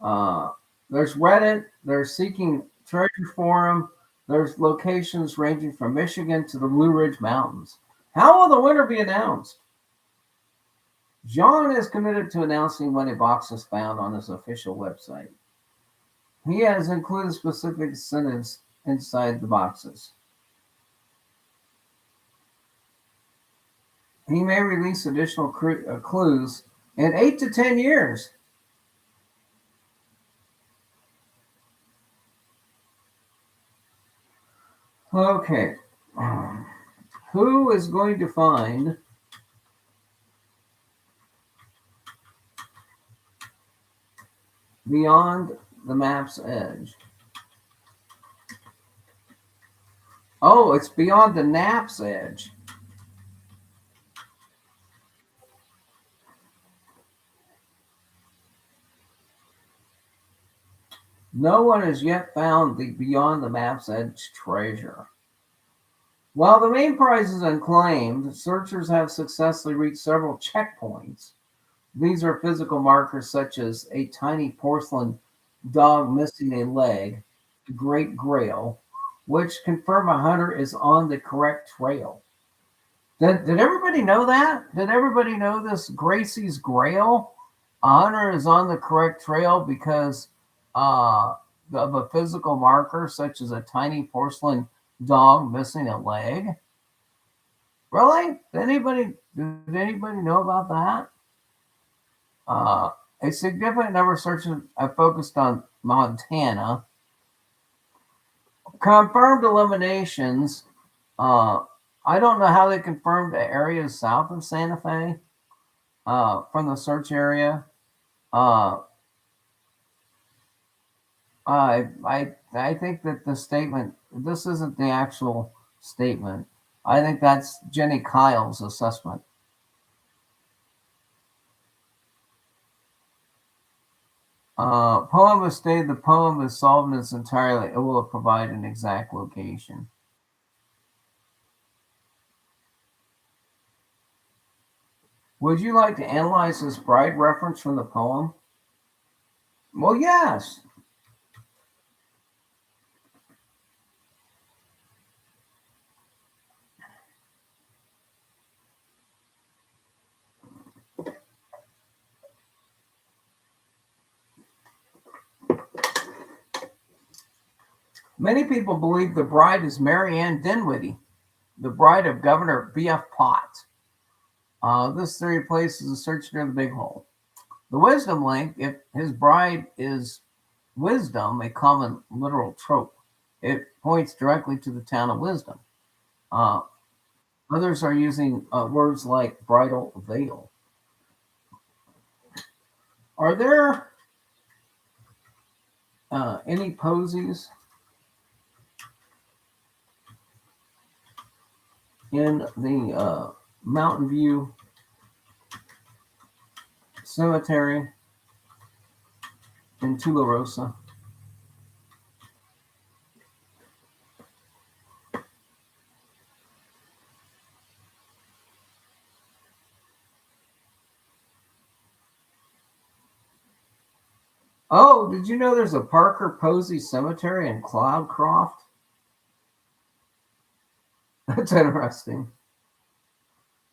Uh, there's Reddit, there's Seeking Treasure Forum, there's locations ranging from Michigan to the Blue Ridge Mountains. How will the winner be announced? John is committed to announcing when a box is found on his official website. He has included specific incentives inside the boxes. He may release additional clues in 8 to 10 years. Okay. Who is going to find beyond the map's edge? Oh, it's beyond the nap's edge. No one has yet found the beyond the map's edge treasure. While the main prize is unclaimed, searchers have successfully reached several checkpoints. These are physical markers such as a tiny porcelain dog missing a leg, the Great Grail, which confirm a hunter is on the correct trail. Did everybody know that? Did everybody know this Gracie's Grail? A hunter is on the correct trail because uh, of a physical marker such as a tiny porcelain dog missing a leg. Really? Did anybody know about that? A significant number of searches have focused on Montana. Confirmed eliminations. I don't know how they confirmed the areas south of Santa Fe from the search area. Uh, I think that the statement, this isn't the actual statement. I think that's Jenny Kyle's assessment. Poem has stated the poem is solved in its entirety. It will provide an exact location. Would you like to analyze this bride reference from the poem? Well, yes. Many people believe the bride is Mary Ann Dinwiddie, the bride of Governor B.F. Potts. This theory places a search near the Big Hole. The wisdom link, if his bride is wisdom, a common literal trope, it points directly to the town of Wisdom. Uh, Others are using words like bridal veil. Are there any posies in the Mountain View Cemetery in Tularosa? Oh, did you know there's a Parker Posey Cemetery in Cloudcroft? That's interesting.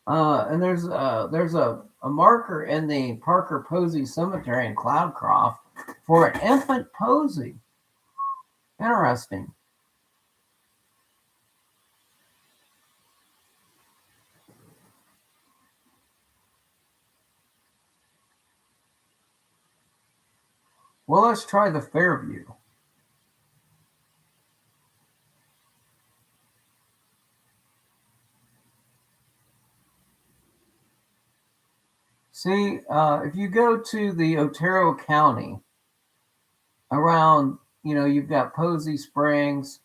And there's a marker in the Parker Posey Cemetery in Cloudcroft for an infant Posey. Interesting. Well, let's try the Fairview. See, if you go to the Otero County, around, you've got Posey Springs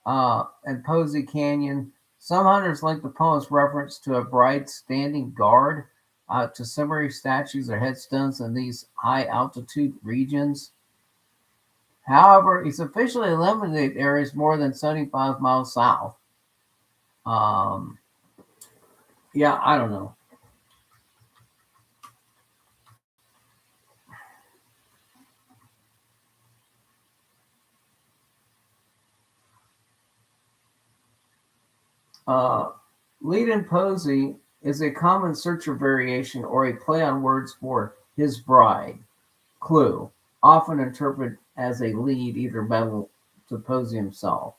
and Posey Canyon. Some hunters link the poem's reference to a bride standing guard to cemetery statues or headstones in these high altitude regions. However, it's officially limited areas more than 75 miles south. Um, yeah, I don't know. Uh, Lead and Posey is a common searcher variation or a play on words for his bride, clue, often interpreted as a lead, either metal to Posey himself.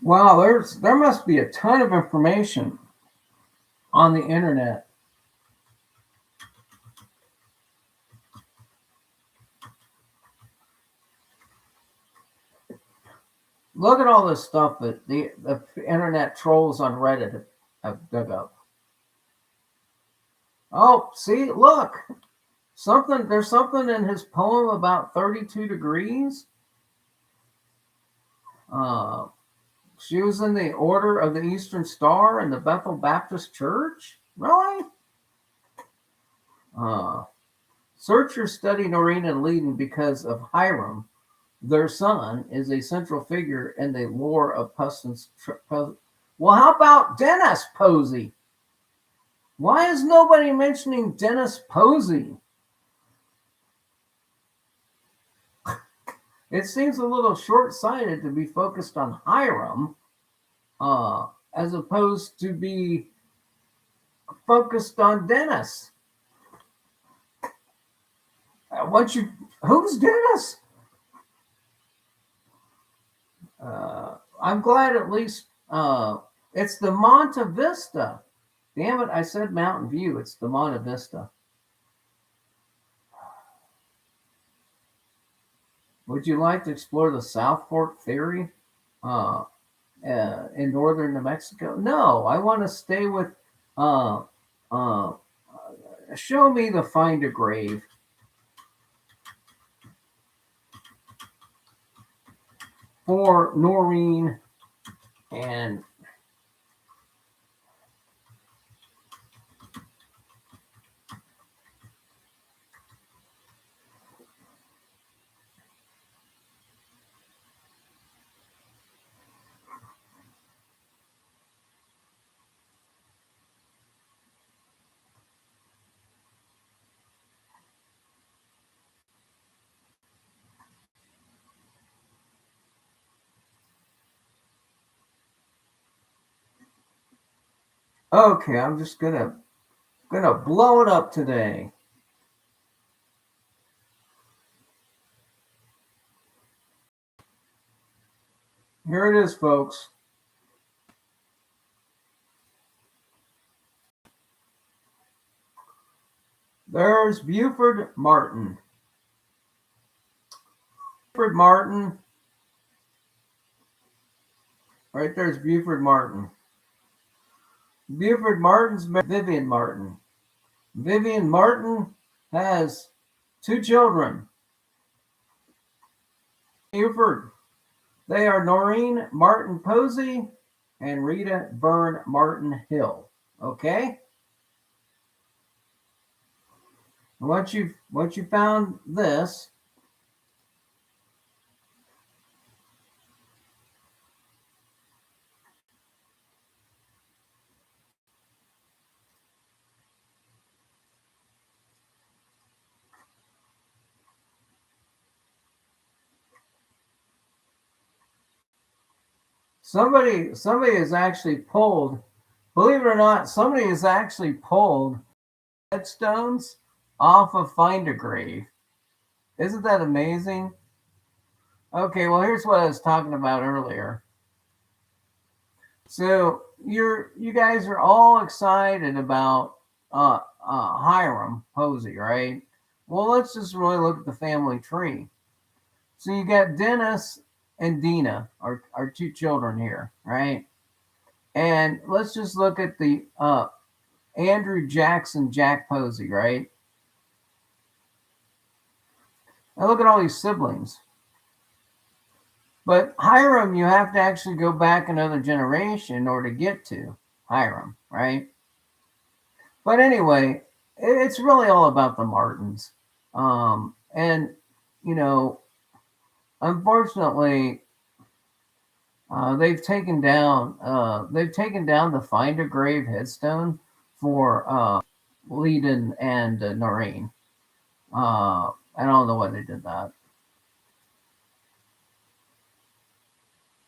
Wow, there must be a ton of information on the internet. Look at all this stuff that the internet trolls on Reddit have dug up. Oh, see, look, something. There's something in his poem about 32 degrees. Uh, she was in the Order of the Eastern Star in the Bethel Baptist Church. Really? Uh, Searchers study Noreen and Leiden because of Hiram. Their son is a central figure in the lore of Puston's. Well, how about Dennis Posey? Why is nobody mentioning Dennis Posey? It seems a little short sighted to be focused on Hiram as opposed to be focused on Dennis. Who's Dennis? I'm glad at least it's the Monte Vista. Damn it, I said Mountain View. It's the Monte Vista. Would you like to explore the South Fork theory in northern New Mexico? No, I want to stay with. Uh, uh, Show me the Find a Grave for Noreen and Okay, I'm just gonna blow it up today. Here it is, folks. There's Buford Martin. Buford Martin. Right there's Buford Martin. Buford Martin's married to Vivian Martin. Vivian Martin has two children. Buford. They are Noreen Martin Posey and Rita Byrne Martin Hill. Okay? Once you found this, somebody has actually pulled, believe it or not, somebody has actually pulled headstones off of Find a Grave. Isn't that amazing? Okay, well here's what I was talking about earlier. So you guys are all excited about Hiram Posey, right? Well, let's just really look at the family tree. So you got Dennis and Dina, our two children here, right? And let's just look at the Andrew Jackson Jack Posey, right? Now look at all these siblings. But Hiram, you have to actually go back another generation in order to get to Hiram, right? But anyway, it's really all about the Martins. And, you know, unfortunately, they've taken down the Find a Grave headstone for Leiden and Noreen. I don't know why they did that.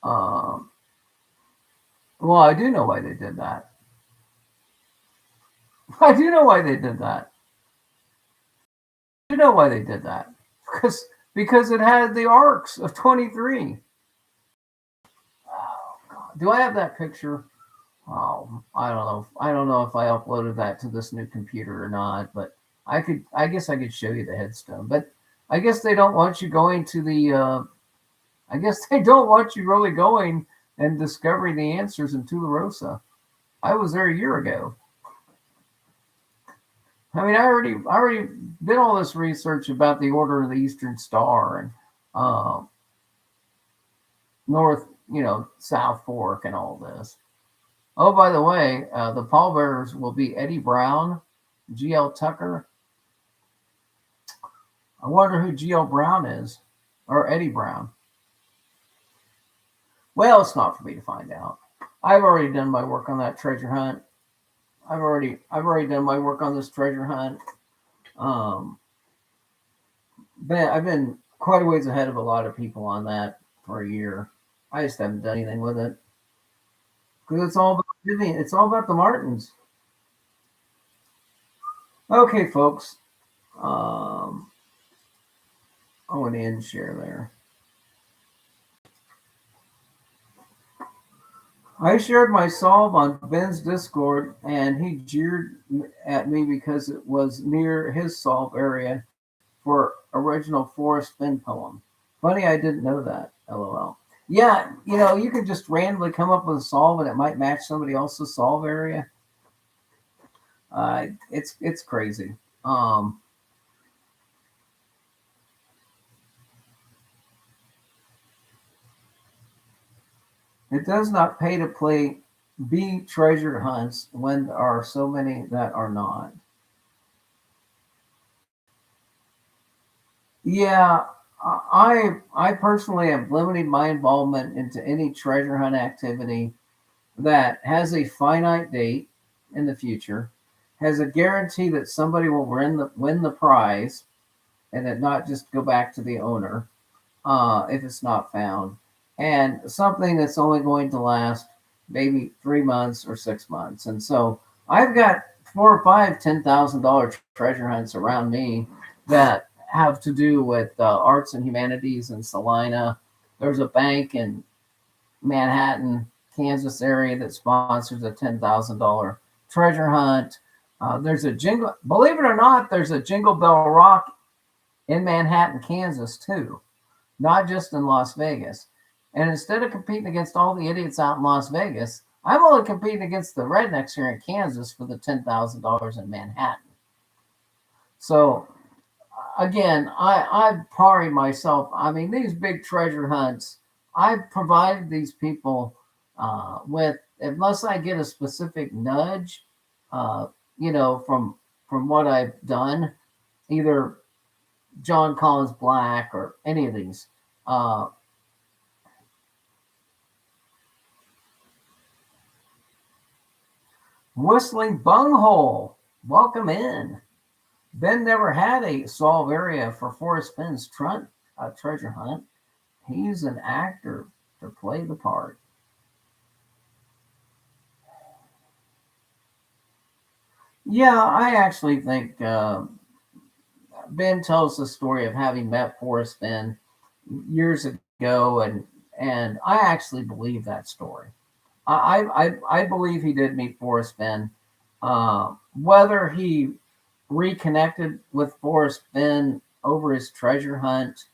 Well, I do know why they did that. I do know why they did that. I do know why they did that. Because it had the arcs of 23. Oh, God. Do I have that picture? Oh, I don't know. I don't know if I uploaded that to this new computer or not, but I guess I could show you the headstone. But I guess they don't want you going to the I guess they don't want you really going and discovering the answers in Tularosa. I was there a year ago. I mean, I already did all this research about the Order of the Eastern Star and North, South Fork and all this. Oh, by the way, the pallbearers will be Eddie Brown, G.L. Tucker. I wonder who G.L. Brown is, or Eddie Brown. Well, it's not for me to find out. I've already done my work on that treasure hunt. I've already done my work on this treasure hunt. But I've been quite a ways ahead of a lot of people on that for a year. I just haven't done anything with it because it's all about Vivian. It's all about the Martins. Okay, folks. I want to end share there. I shared my solve on Ben's Discord, and he jeered at me because it was near his solve area for original Forrest Fenn poem. Funny, I didn't know that. LOL. Yeah, you could just randomly come up with a solve, and it might match somebody else's solve area. It's crazy. It does not pay to play B treasure hunts when there are so many that are not. Yeah, I personally have limited my involvement into any treasure hunt activity that has a finite date in the future, has a guarantee that somebody will win the prize, and it not just go back to the owner if it's not found, and something that's only going to last maybe 3 months or 6 months. And so I've got four or five $10,000 treasure hunts around me that have to do with arts and humanities in Salina. There's a bank in Manhattan, Kansas area that sponsors a $10,000 treasure hunt. There's a jingle, believe it or not, there's a Jingle Bell Rock in Manhattan, Kansas too, not just in Las Vegas. And instead of competing against all the idiots out in Las Vegas, I'm only competing against the rednecks here in Kansas for the $10,000 in Manhattan. So again, I pride myself. I mean, these big treasure hunts, I've provided these people with, unless I get a specific nudge, uh, from what I've done, either John Collins Black or any of these. Uh, Whistling Bunghole, welcome in. Ben never had a solve area for Forrest Finn's treasure hunt. He's an actor to play the part. Yeah, I actually think Ben tells the story of having met Forrest Finn years ago, and I actually believe that story. I believe he did meet Forrest Finn. Whether he reconnected with Forrest Finn over his treasure hunt,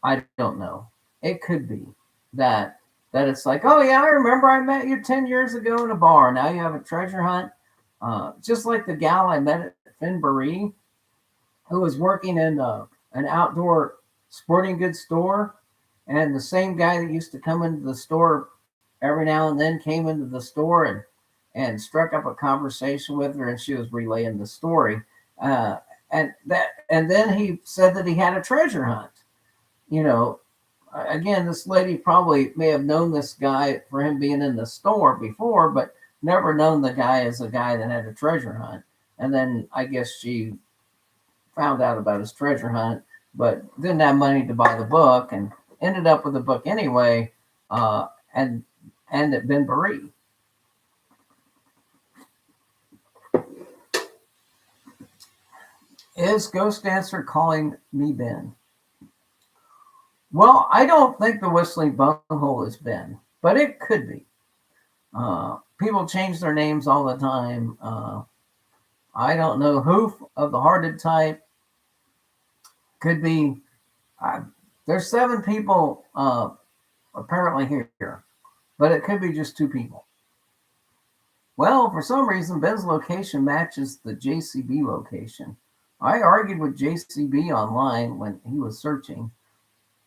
I don't know. It could be that it's like, oh yeah, I remember I met you 10 years ago in a bar. Now you have a treasure hunt. Just like the gal I met at Finbury, who was working in an outdoor sporting goods store, and the same guy that used to come into the store every now and then came into the store and struck up a conversation with her, and she was relaying the story. Uh, and then he said that he had a treasure hunt. You know, again, this lady probably may have known this guy for him being in the store before, but never known the guy as a guy that had a treasure hunt. And then I guess she found out about his treasure hunt, but didn't have money to buy the book and ended up with the book anyway, and at Ben Berea. Is Ghost Dancer calling me Ben? Well, I don't think the Whistling Bunghole is Ben, but it could be. People change their names all the time. I don't know. Hoof of the Hearted type could be. Uh, there's 7 people apparently here, but it could be just 2 people. Well, for some reason, Ben's location matches the JCB location. I argued with JCB online when he was searching.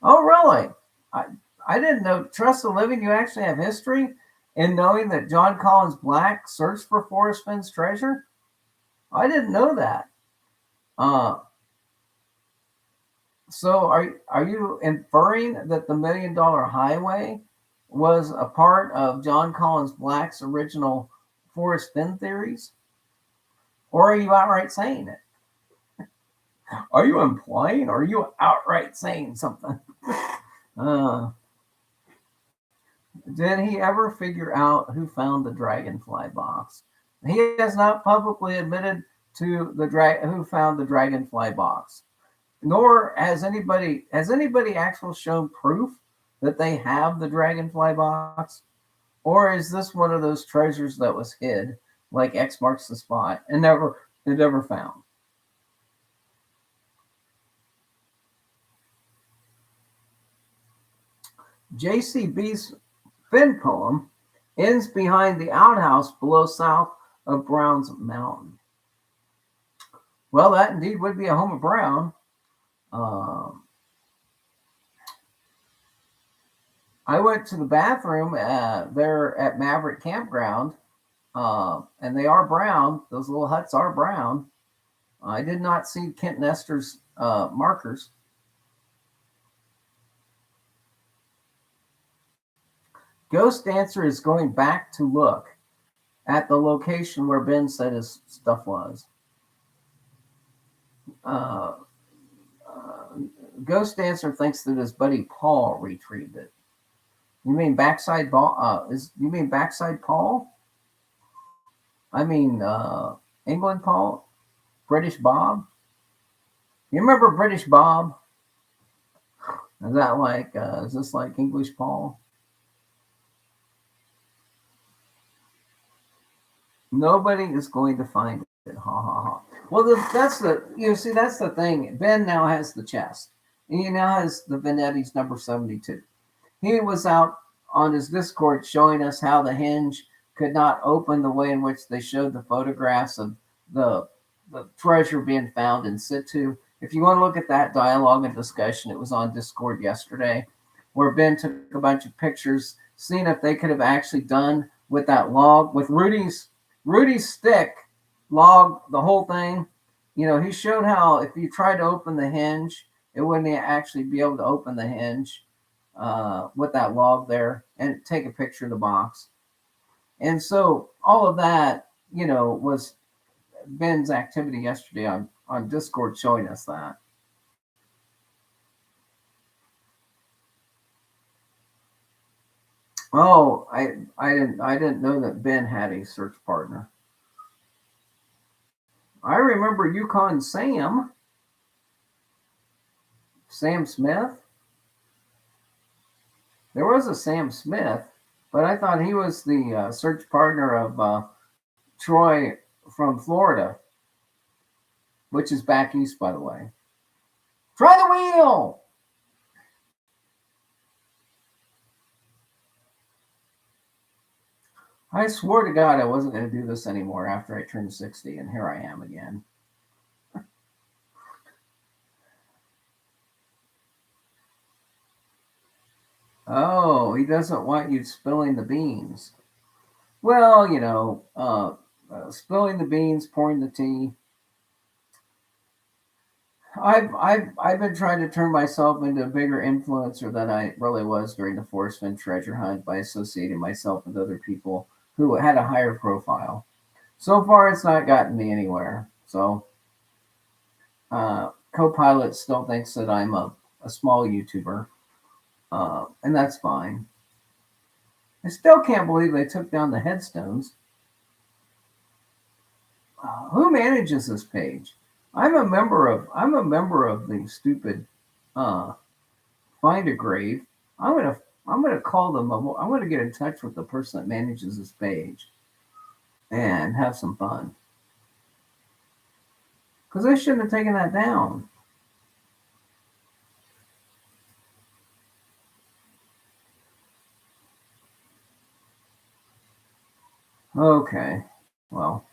Oh, really? I, I didn't know. Trust the living, you actually have history in knowing that John Collins Black searched for Forrest Finn's treasure? I didn't know that. Uh, so are you inferring that the $1 Million Highway was a part of John Collins Black's original Forrest Finn theories? Or are you outright saying it? Are you implying or are you outright saying something? Uh, did he ever figure out who found the dragonfly box? He has not publicly admitted to who found the dragonfly box, nor has anybody actually shown proof that they have the dragonfly box, or is this one of those treasures that was hid, like X marks the spot, and never found? JCB's Finn poem ends behind the outhouse below south of Brown's Mountain. Well, that indeed would be a home of Brown. Um, I went to the bathroom there at Maverick Campground, and they are brown. Those little huts are brown. I did not see Kent Nestor's markers. Ghost Dancer is going back to look at the location where Ben said his stuff was. Uh, uh, Ghost Dancer thinks that his buddy Paul retrieved it. You mean backside ball? You mean backside Paul? I mean England Paul, British Bob. You remember British Bob? Is that like? Is this like English Paul? Nobody is going to find it. Ha ha ha. Well, that's the see that's the thing. Ben now has the chest, and he now has the Venetti's number 72. He was out on his Discord showing us how the hinge could not open the way in which they showed the photographs of the the treasure being found in situ. If you want to look at that dialogue and discussion, it was on Discord yesterday, where Ben took a bunch of pictures, seeing if they could have actually done with that log with Rudy's stick log the whole thing. He showed how if you tried to open the hinge, it wouldn't actually be able to open the hinge with that log there and take a picture of the box. And so all of that, was Ben's activity yesterday on Discord showing us that. Oh, I didn't know that Ben had a search partner. I remember Yukon Sam Smith. There was a Sam Smith, but I thought he was the search partner of Troy from Florida, which is back east, by the way. Try the wheel. I swore to God I wasn't going to do this anymore after I turned 60, and here I am again. Oh, he doesn't want you spilling the beans. Well, spilling the beans, pouring the tea. I've been trying to turn myself into a bigger influencer than I really was during the Forrest Fenn treasure hunt by associating myself with other people who had a higher profile. So far, it's not gotten me anywhere. So, Copilot still thinks that I'm a small YouTuber, and that's fine. I still can't believe they took down the headstones. Who manages this page? I'm a member of the stupid Find a Grave. I'm gonna call them. I'm gonna get in touch with the person that manages this page and have some fun. Because they shouldn't have taken that down. Okay, well,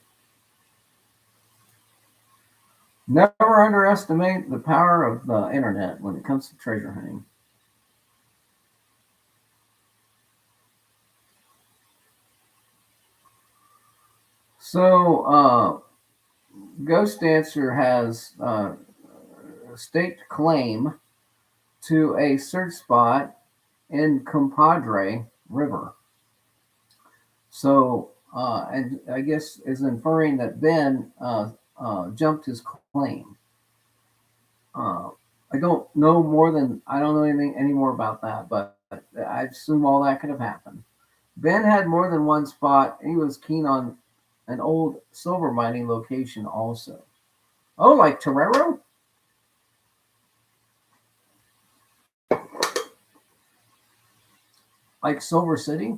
never underestimate the power of the internet when it comes to treasure hunting. So, Ghost Dancer has staked claim to a search spot in Compadre River. So, and I guess is inferring that Ben jumped his claim. I don't know anything any more about that, but I assume all that could have happened. Ben had more than one spot. He was keen on an old silver mining location also. Oh, like Torero? Like Silver City?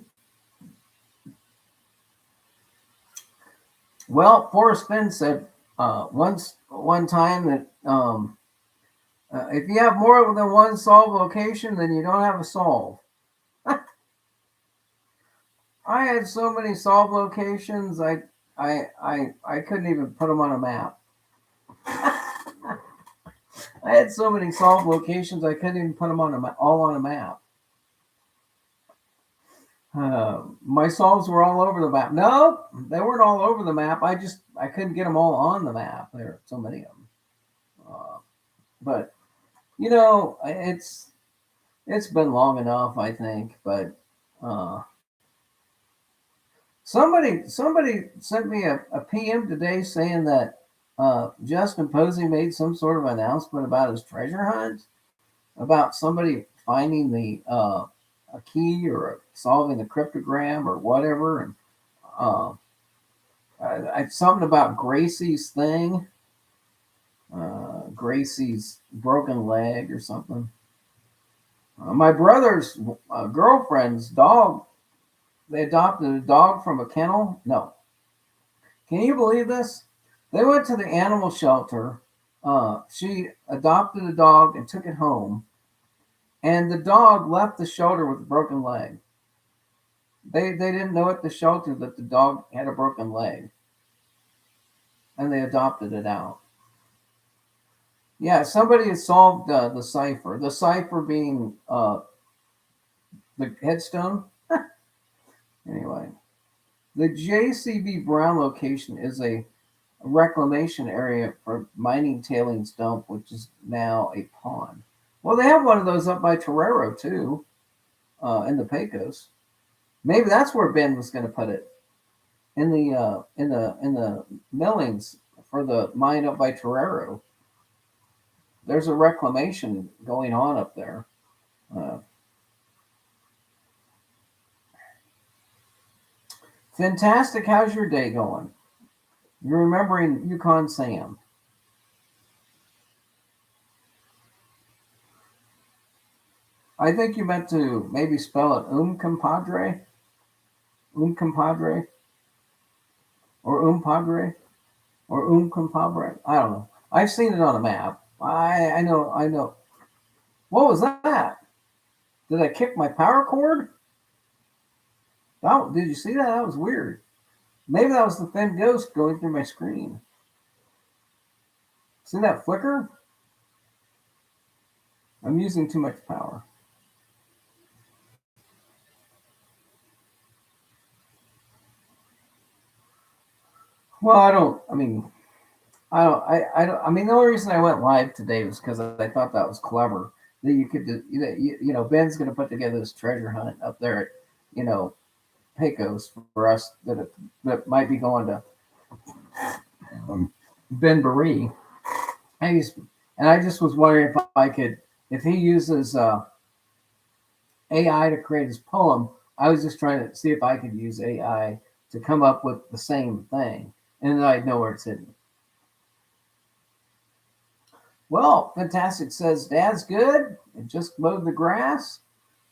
Well, Forrest Fenn said one time that if you have more than one solve location, then you don't have a solve. I had so many solve locations, I couldn't even put them on a map. I had so many solve locations, I couldn't even put them all on a map. My solves were all over the map. No, they weren't all over the map. I couldn't get them all on the map. There are so many of them. But it's been long enough, I think. But somebody sent me a PM today saying that Justin Posey made some sort of announcement about his treasure hunt, about somebody finding the a key or solving the cryptogram or whatever. And uh, something about Gracie's thing, Gracie's broken leg or something. My brother's girlfriend's dog, they adopted a dog from a kennel. No. Can you believe this? They went to the animal shelter. She adopted a dog and took it home. And the dog left the shelter with a broken leg. They didn't know at the shelter that the dog had a broken leg. And they adopted it out. Yeah, somebody has solved the cipher. The cipher being the headstone. Anyway, the JCB Brown location is a reclamation area for mining tailings dump, which is now a pond. Well, they have one of those up by Torero too, in the Pecos. Maybe that's where Ben was going to put it, in the millings for the mine up by Torero. There's a reclamation going on up there. Fantastic. How's your day going? You're remembering Yukon Sam. I think you meant to maybe spell it compadre, compadre, or padre, or compadre. I don't know. I've seen it on a map. I know. What was that? Did I kick my power cord? Oh, did you see that? That was weird. Maybe that was the thin ghost going through my screen. See that flicker? I'm using too much power. Well, I mean, the only reason I went live today was because I thought that was clever. That you could, Ben's going to put together this treasure hunt up there at, Pecos for us that might be going to Ben Baree. And I just was wondering if he uses AI to create his poem. I was just trying to see if I could use AI to come up with the same thing, and then I'd know where it's hidden. Well, Fantastic says, Dad's good. It just mowed the grass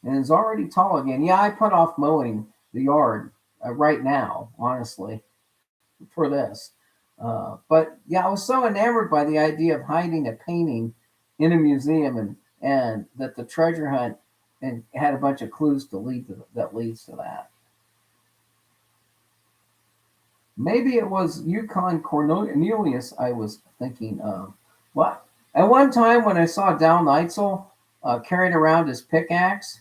and is already tall again. Yeah, I put off mowing the yard right now, honestly, for this. But yeah, I was so enamored by the idea of hiding a painting in a museum and that the treasure hunt and had a bunch of clues that leads to that. Maybe it was Yukon Cornelius I was thinking of. What? At one time when I saw Dal Neitzel carrying around his pickaxe,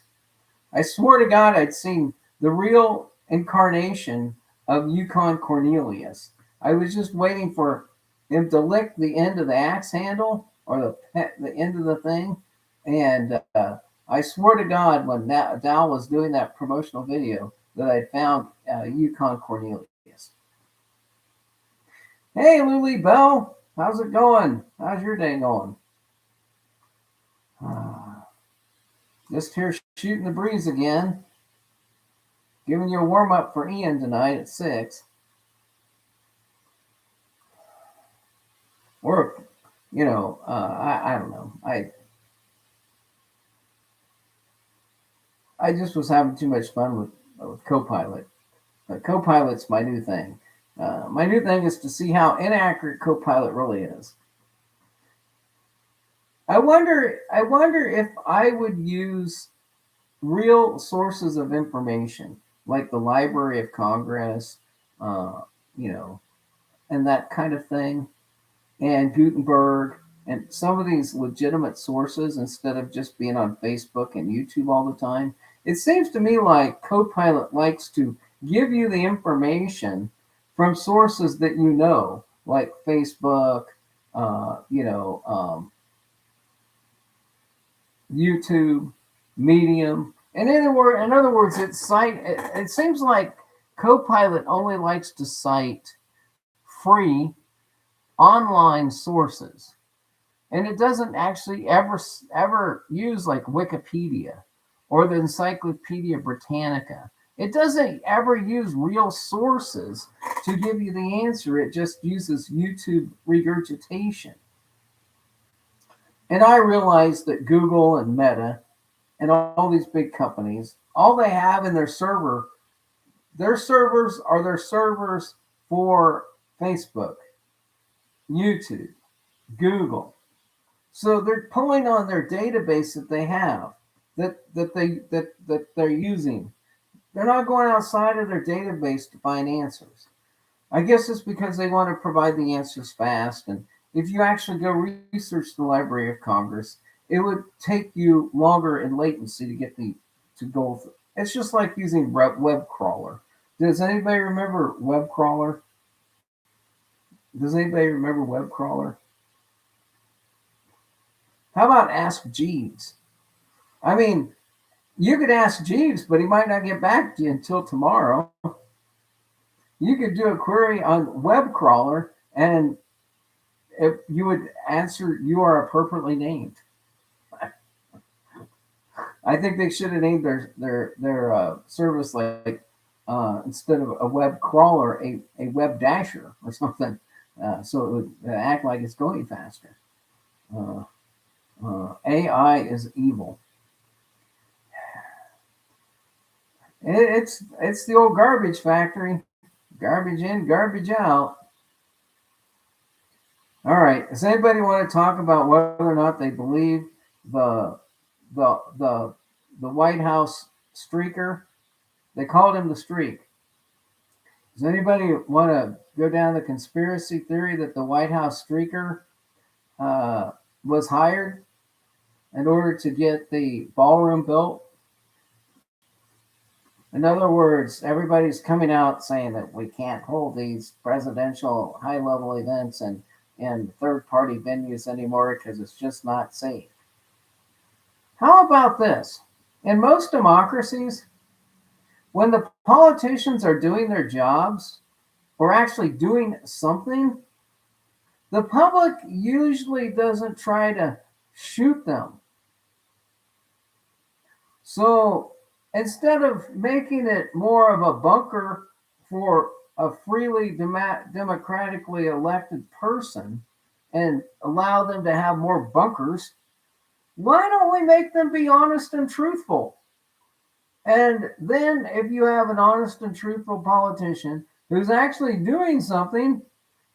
I swore to God I'd seen the real incarnation of Yukon Cornelius. I was just waiting for him to lick the end of the axe handle or the end of the thing. And I swore to God when Dal was doing that promotional video that I found Yukon Cornelius. Hey, Lily Bell, how's it going? How's your day going? Just here shooting the breeze again. Giving you a warm up for Ian tonight at 6. Or, I don't know. I just was having too much fun with Copilot. Copilot's my new thing. My new thing is to see how inaccurate Copilot really is. I wonder if I would use real sources of information like the Library of Congress, and that kind of thing, and Gutenberg, and some of these legitimate sources instead of just being on Facebook and YouTube all the time. It seems to me like Copilot likes to give you the information from sources that like Facebook, YouTube, Medium. And in other words, it seems like Copilot only likes to cite free online sources, and it doesn't actually ever use like Wikipedia or the Encyclopedia Britannica. It doesn't ever use real sources to give you the answer. It just uses YouTube regurgitation. And I realize that Google and Meta and all these big companies, all they have in their servers are their servers for Facebook, YouTube, Google. So they're pulling on their database that they have, that they're using. They're not going outside of their database to find answers. I guess it's because they want to provide the answers fast. And if you actually go research the Library of Congress, it would take you longer in latency to get to go. It's just like using web crawler. Does anybody remember web crawler? Does anybody remember web crawler? How about Ask Jeeves? I mean, you could ask Jeeves, but he might not get back to you until tomorrow. You could do a query on web crawler, and if you would answer, you are appropriately named. I think they should have named their service like instead of a web crawler, a web dasher or something, so it would act like it's going faster. AI is evil. It's the old garbage factory. Garbage in, garbage out. All right. Does anybody want to talk about whether or not they believe the White House streaker? They called him the streak. Does anybody want to go down the conspiracy theory that the White House streaker was hired in order to get the ballroom built? In other words, everybody's coming out saying that we can't hold these presidential high-level events in third-party venues anymore because it's just not safe. How about this? In most democracies, when the politicians are doing their jobs or actually doing something, the public usually doesn't try to shoot them. So instead of making it more of a bunker for a freely democratically elected person and allow them to have more bunkers, why don't we make them be honest and truthful? And then if you have an honest and truthful politician who's actually doing something,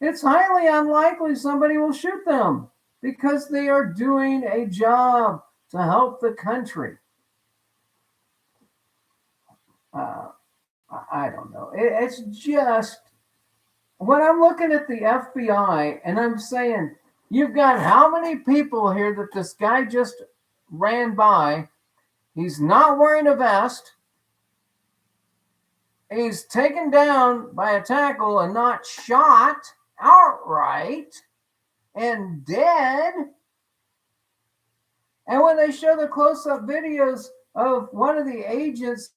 it's highly unlikely somebody will shoot them because they are doing a job to help the country. I don't know. It's just, when I'm looking at the FBI and I'm saying, you've got how many people here that this guy just ran by? He's not wearing a vest. He's taken down by a tackle and not shot outright and dead. And when they show the close-up videos of one of the agents'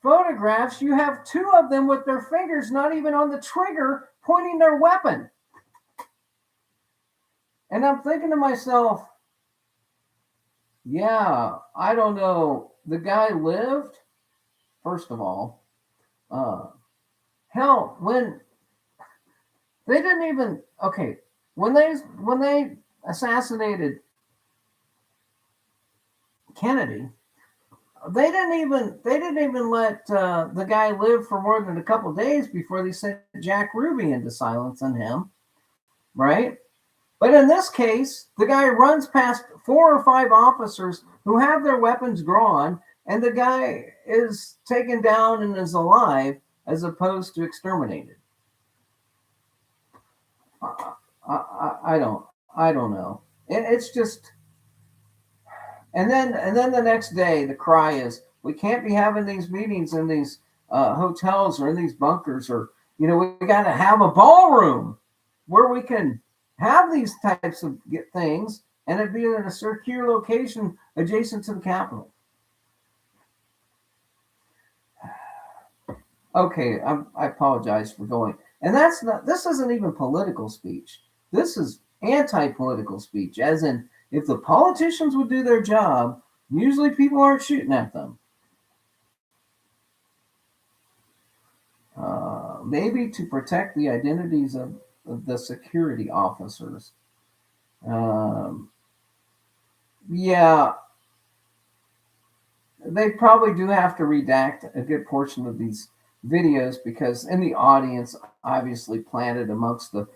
photographs, you have two of them with their fingers not even on the trigger pointing their weapon. And I'm thinking to myself, yeah, I don't know. The guy lived, first of all. Hell, when they didn't even, okay, when they assassinated Kennedy, they didn't even let the guy live for more than a couple of days before they sent Jack Ruby into silence on him, right? But in this case, the guy runs past 4 or 5 officers who have their weapons drawn, and the guy is taken down and is alive as opposed to exterminated. I don't know. It's just. And then the next day, the cry is, we can't be having these meetings in these hotels or in these bunkers, or, we got to have a ballroom where we can have these types of things, and it'd be in a secure location adjacent to the Capitol. Okay, I apologize for going. And this isn't even political speech. This is anti-political speech, as in, if the politicians would do their job, Usually people aren't shooting at them. Maybe to protect the identities of the security officers. Um, yeah, they probably do have to redact a good portion of these videos because in the audience, obviously planted amongst the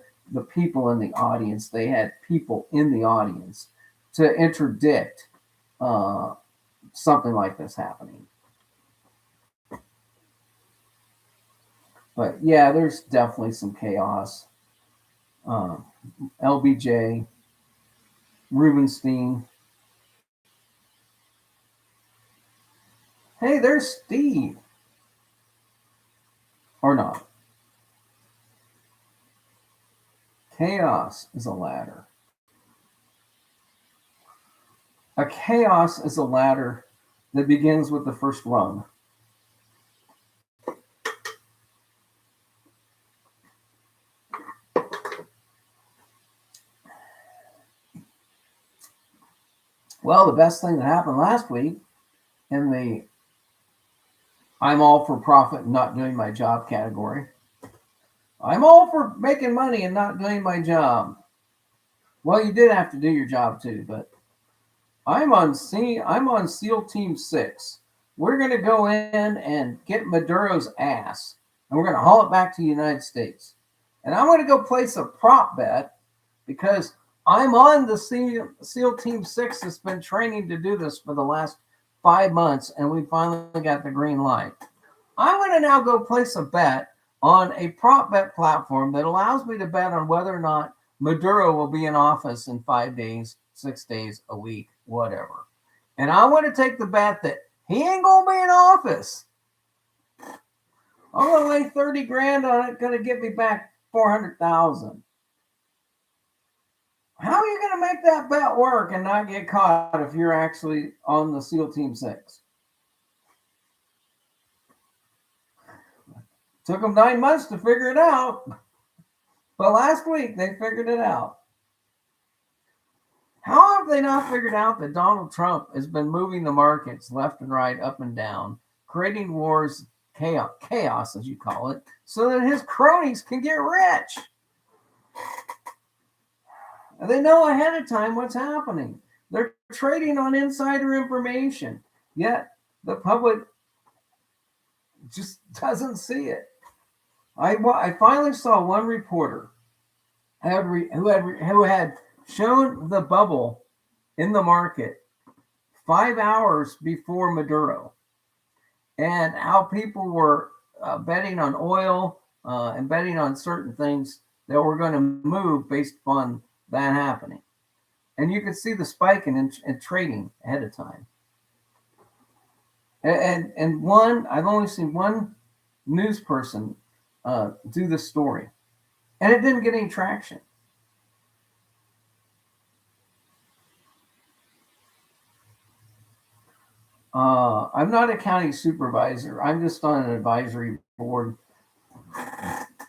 people in the audience, they had people in the audience to interdict uh, something like this happening. But yeah, there's definitely some chaos. Um, LBJ, Rubenstein. Hey, there's Steve. Or not. Chaos is a ladder. A chaos is a ladder that begins with the first rung. Well, the best thing that happened last week in the I'm all for profit and not doing my job category. I'm all for making money and not doing my job. Well, you did have to do your job too, but I'm on SEAL Team 6. We're going to go in and get Maduro's ass, and we're going to haul it back to the United States. And I'm going to go place a prop bet because I'm on the SEAL Team 6 that's been training to do this for the last 5 months, and we finally got the green light. I'm going to now go place a bet on a prop bet platform that allows me to bet on whether or not Maduro will be in office in 5 days, 6 days, a week, whatever. And I want to take the bet that he ain't going to be in office. I'm going to lay 30 grand on it, going to get me back 400,000. How are you going to make that bet work and not get caught if you're actually on the SEAL Team 6? Took them 9 months to figure it out. But last week, they figured it out. How have they not figured out that Donald Trump has been moving the markets left and right, up and down, creating wars, chaos as you call it, so that his cronies can get rich? They know ahead of time what's happening. They're trading on insider information, yet the public just doesn't see it. I finally saw one reporter who had shown the bubble in the market 5 hours before Maduro, and how people were betting on oil and betting on certain things that were going to move based upon that happening. And you could see the spike in trading ahead of time. And I've only seen one news person do this story, and it didn't get any traction. I'm not a county supervisor. I'm just on an advisory board.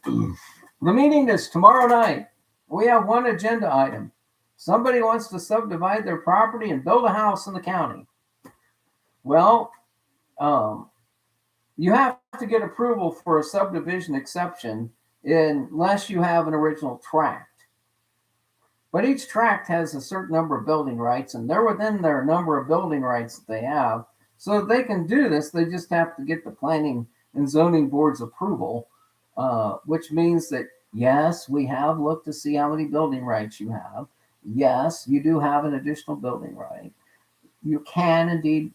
The meeting is tomorrow night. We have one agenda item. Somebody wants to subdivide their property and build a house in the county. Well, you have to get approval for a subdivision exception unless you have an original tract. But each tract has a certain number of building rights, and they're within their number of building rights that they have. So they can do this. They just have to get the planning and zoning board's approval, which means that, yes, we have looked to see how many building rights you have. Yes, you do have an additional building right. You can indeed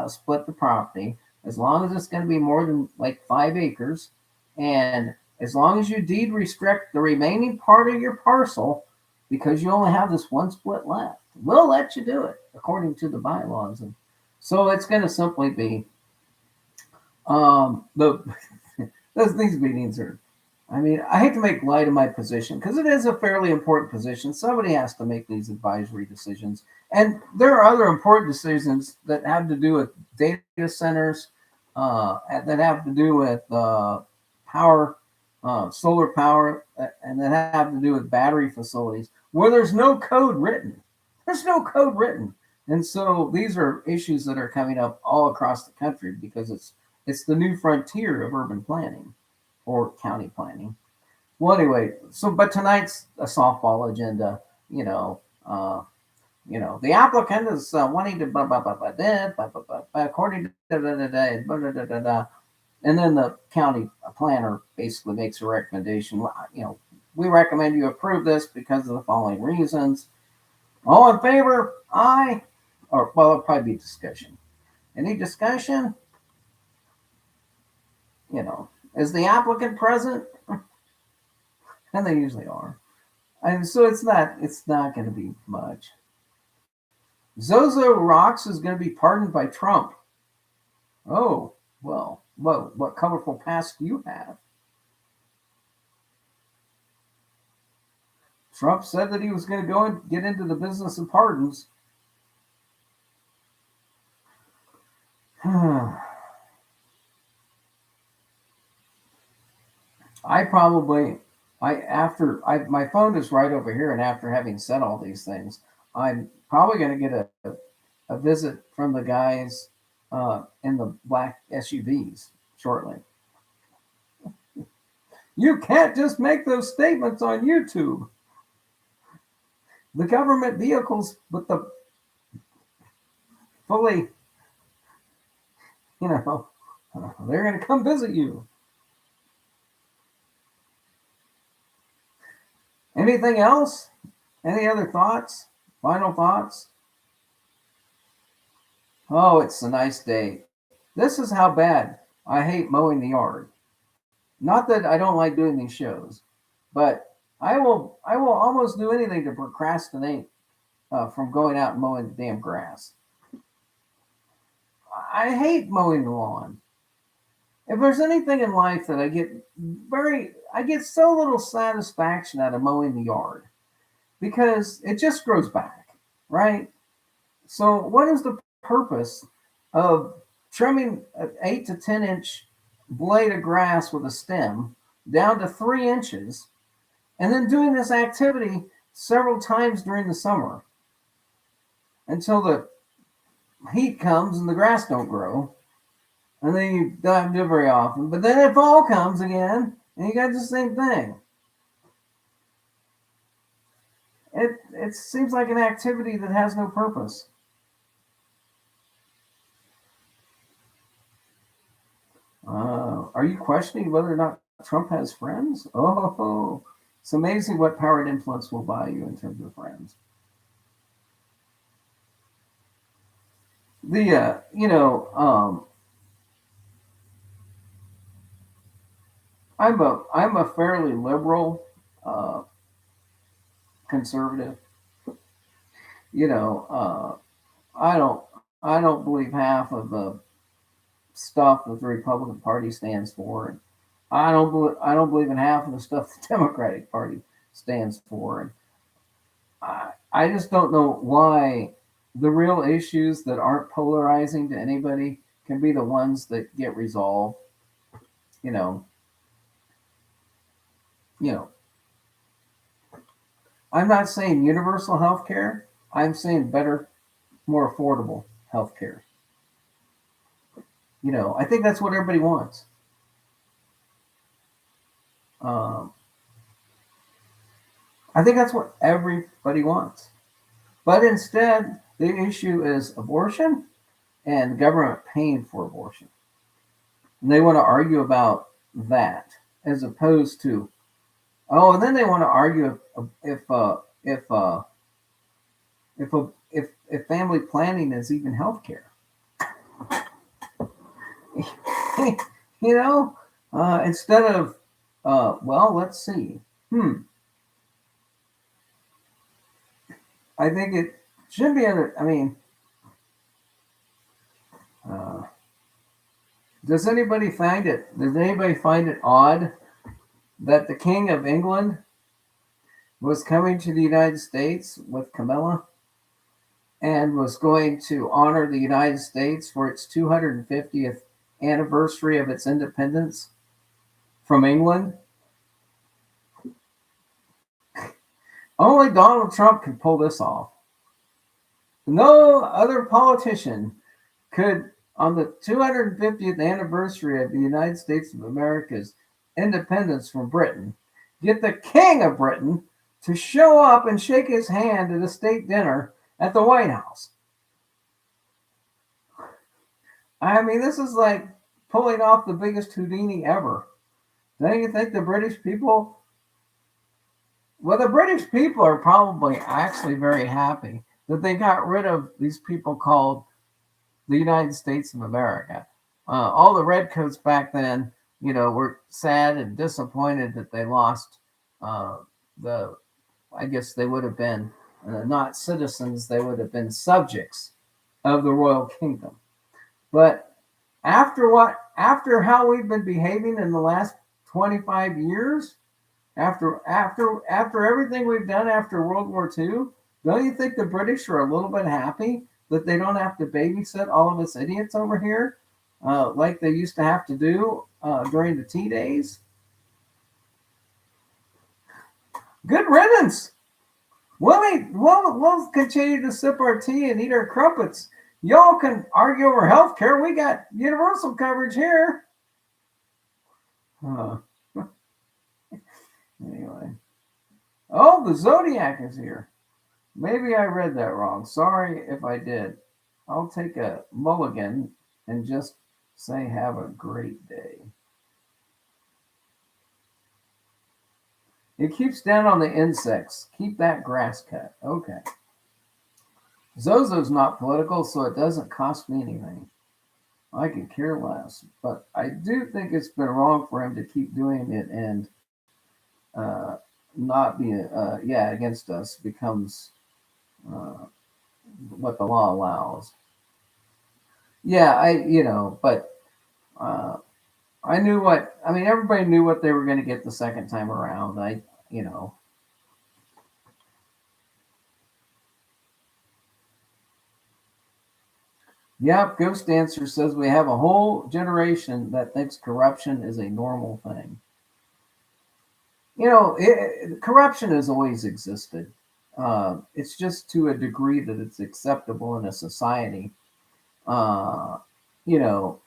split the property as long as it's going to be more than like 5 acres. And as long as you deed restrict the remaining part of your parcel, because you only have this one split left, we'll let you do it according to the bylaws. And so it's going to simply be these meetings are, I mean, I hate to make light of my position because it is a fairly important position. Somebody has to make these advisory decisions. And there are other important decisions that have to do with data centers, that have to do with power, solar power, and that have to do with battery facilities where there's no code written. There's no code written. And so these are issues that are coming up all across the country because it's the new frontier of urban planning or county planning. Well, anyway, so but tonight's a softball agenda. You know, uh, the applicant is wanting to blah blah blah blah, blah, blah, blah, blah according to da, da, da, da, blah, da, da, da, da. And then the county planner basically makes a recommendation. We recommend you approve this because of the following reasons. All in favor? Aye. Or well, it'll probably be discussion. Any discussion? Is the applicant present? And they usually are. And so it's not going to be much. Zozo Rocks is going to be pardoned by Trump. Oh, well, what colorful past do you have? Trump said that he was going to go and get into the business of pardons. My phone is right over here, and after having said all these things, I'm probably going to get a visit from the guys in the black SUVs shortly. You can't just make those statements on YouTube. The government vehicles with the fully, they're going to come visit you. Anything else? Any other thoughts? Final thoughts? Oh, it's a nice day. This is how bad I hate mowing the yard. Not that I don't like doing these shows, but I will almost do anything to procrastinate from going out and mowing the damn grass. I hate mowing the lawn. If there's anything in life that I get so little satisfaction out of mowing the yard because it just grows back, right? So what is the purpose of trimming an 8 to 10 inch blade of grass with a stem down to 3 inches and then doing this activity several times during the summer until the heat comes and the grass don't grow, and then you don't do it very often. But then it fall comes again, and you got the same thing. It seems like an activity that has no purpose. Are you questioning whether or not Trump has friends? Oh, it's amazing what power and influence will buy you in terms of friends. I'm a fairly liberal conservative. You know, I don't believe half of the stuff that the Republican Party stands for, and I don't believe in half of the stuff the Democratic Party stands for, and I just don't know why the real issues that aren't polarizing to anybody can be the ones that get resolved. You know, you know. I'm not saying universal health care. I'm saying better, more affordable health care. I think that's what everybody wants. Um, I think that's what everybody wants. But instead, the issue is abortion and the government paying for abortion. And they want to argue about that as opposed to, oh, and then they want to argue if family planning is even health care. Instead of, well, let's see. I think it should be under. I mean, uh, does anybody find it? Does anybody find it odd that the King of England was coming to the United States with Camilla and was going to honor the United States for its 250th anniversary of its independence from England? Only Donald Trump can pull this off. No other politician could, on the 250th anniversary of the United States of America's independence from Britain, get the King of Britain to show up and shake his hand at a state dinner at the White House. I mean, this is like pulling off the biggest Houdini ever. Don't you think the British people? Well, the British people are probably actually very happy that they got rid of these people called the United States of America. All the redcoats back then, were sad and disappointed that they lost the. I guess they would have been not citizens; they would have been subjects of the royal kingdom. But after how we've been behaving in the last 25 years, after everything we've done after World War II, don't you think the British are a little bit happy that they don't have to babysit all of us idiots over here, like they used to have to do during the tea days? Good riddance. We'll continue to sip our tea and eat our crumpets. Y'all can argue over health care. We got universal coverage here. Anyway. Oh, the Zodiac is here. Maybe I read that wrong. Sorry if I did. I'll take a mulligan and just say have a great day. It keeps down on the insects. Keep that grass cut. Okay. Zozo's not political, so it doesn't cost me anything. I could care less. But I do think it's been wrong for him to keep doing it and not be, against us becomes what the law allows. Yeah, but I knew everybody knew what they were going to get the second time around. Yep, Ghost Dancer says we have a whole generation that thinks corruption is a normal thing. Corruption has always existed. It's just to a degree that it's acceptable in a society. Uh, you know,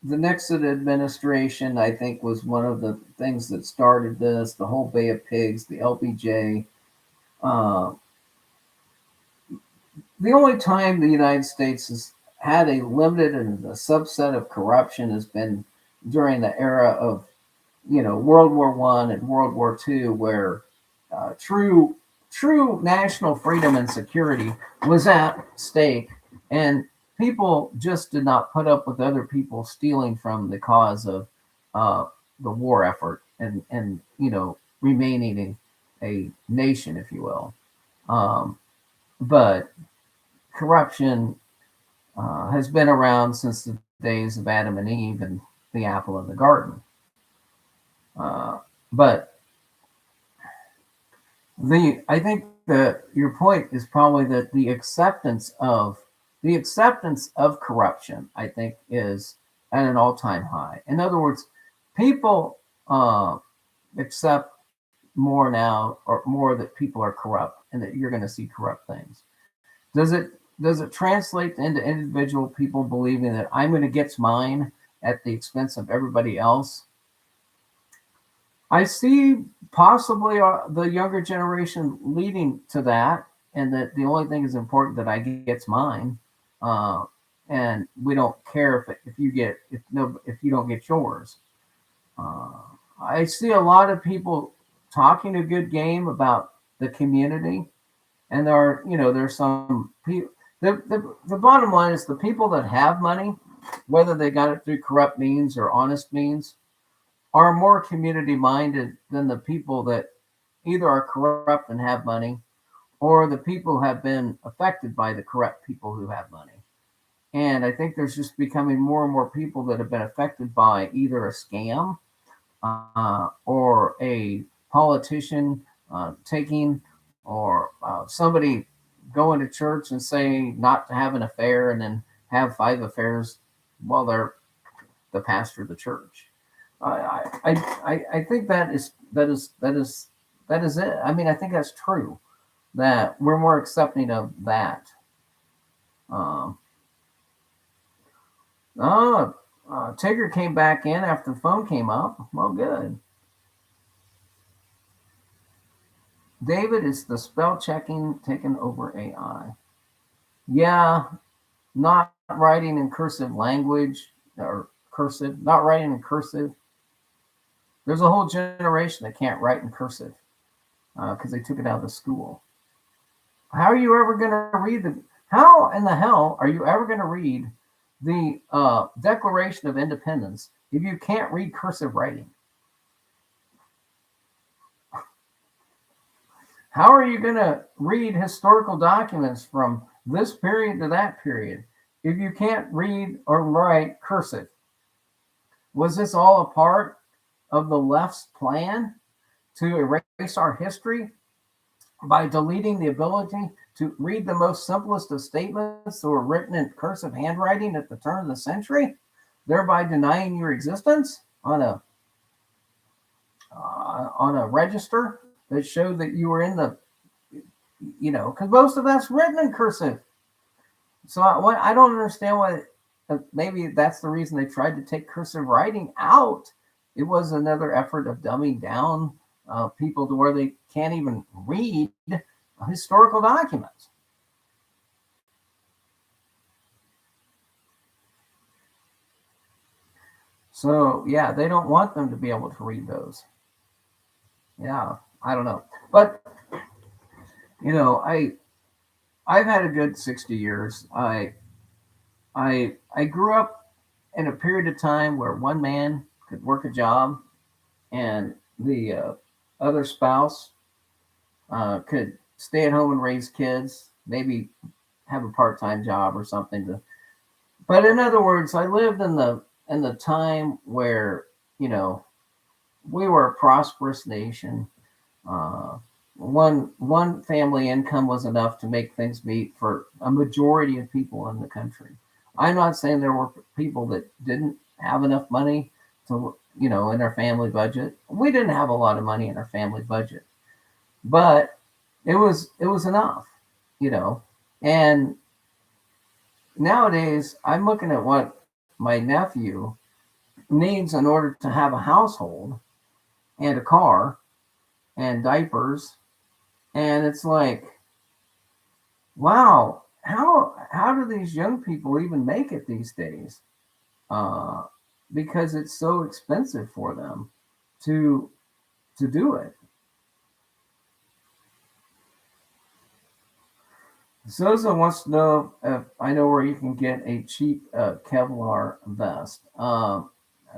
the Nixon administration, I think, was one of the things that started this. The whole Bay of Pigs, the LBJ. Uh, the only time the United States has had a limited and a subset of corruption has been during the era of, World War One and World War II, where true national freedom and security was at stake, and people just did not put up with other people stealing from the cause of the war effort and remaining a nation, if you will. But corruption has been around since the days of Adam and Eve and the apple in the garden. But I think that your point is probably that the acceptance of corruption, I think, is at an all-time high. In other words, people accept more now, or more, that people are corrupt and that you're going to see corrupt things. Does it translate into individual people believing that I'm going to get mine at the expense of everybody else? I see possibly the younger generation leading to that, and that the only thing is important that I get mine, and we don't care if you don't get yours. I see a lot of people talking a good game about the community, and there's some people. The bottom line is the people that have money, whether they got it through corrupt means or honest means, are more community minded than the people that either are corrupt and have money, or the people who have been affected by the corrupt people who have money. And I think there's just becoming more and more people that have been affected by either a scam or a politician taking, or somebody going to church and saying not to have an affair and then have 5 affairs while they're the pastor of the church. I think that is it. I mean, I think that's true. that we're more accepting of that. Um, oh, Tigger came back in after the phone came up. Well, good. David, is the spell checking taken over AI? Yeah, not writing in cursive language or cursive, not writing in cursive. There's a whole generation that can't write in cursive because they took it out of the school. How are you ever going to read the? How in the hell are you ever going to read the Declaration of Independence if you can't read cursive writing? How are you going to read historical documents from this period to that period if you can't read or write cursive? Was this all a part of the left's plan to erase our history by deleting the ability to read the most simplest of statements that were written in cursive handwriting at the turn of the century, thereby denying your existence on a register that showed that you were in the, because most of that's written in cursive. So I don't understand why. Maybe that's the reason they tried to take cursive writing out. It was another effort of dumbing down people to where they can't even read historical documents. So yeah, they don't want them to be able to read those. Yeah, I don't know, but I've had a good 60 years. I grew up in a period of time where one man could work a job and the other spouse could stay at home and raise kids, maybe have a part-time job or something to. But in other words, I lived in the time where we were a prosperous nation. Uh, one family income was enough to make things meet for a majority of people in the country. I'm not saying there were people that didn't have enough money to in our family budget. We didn't have a lot of money in our family budget, but it was enough, you know. And nowadays, I'm looking at what my nephew needs in order to have a household and a car and diapers, and it's like, wow, how do these young people even make it these days? Uh, because it's so expensive for them to do it. Zozo wants to know if I know where you can get a cheap Kevlar vest.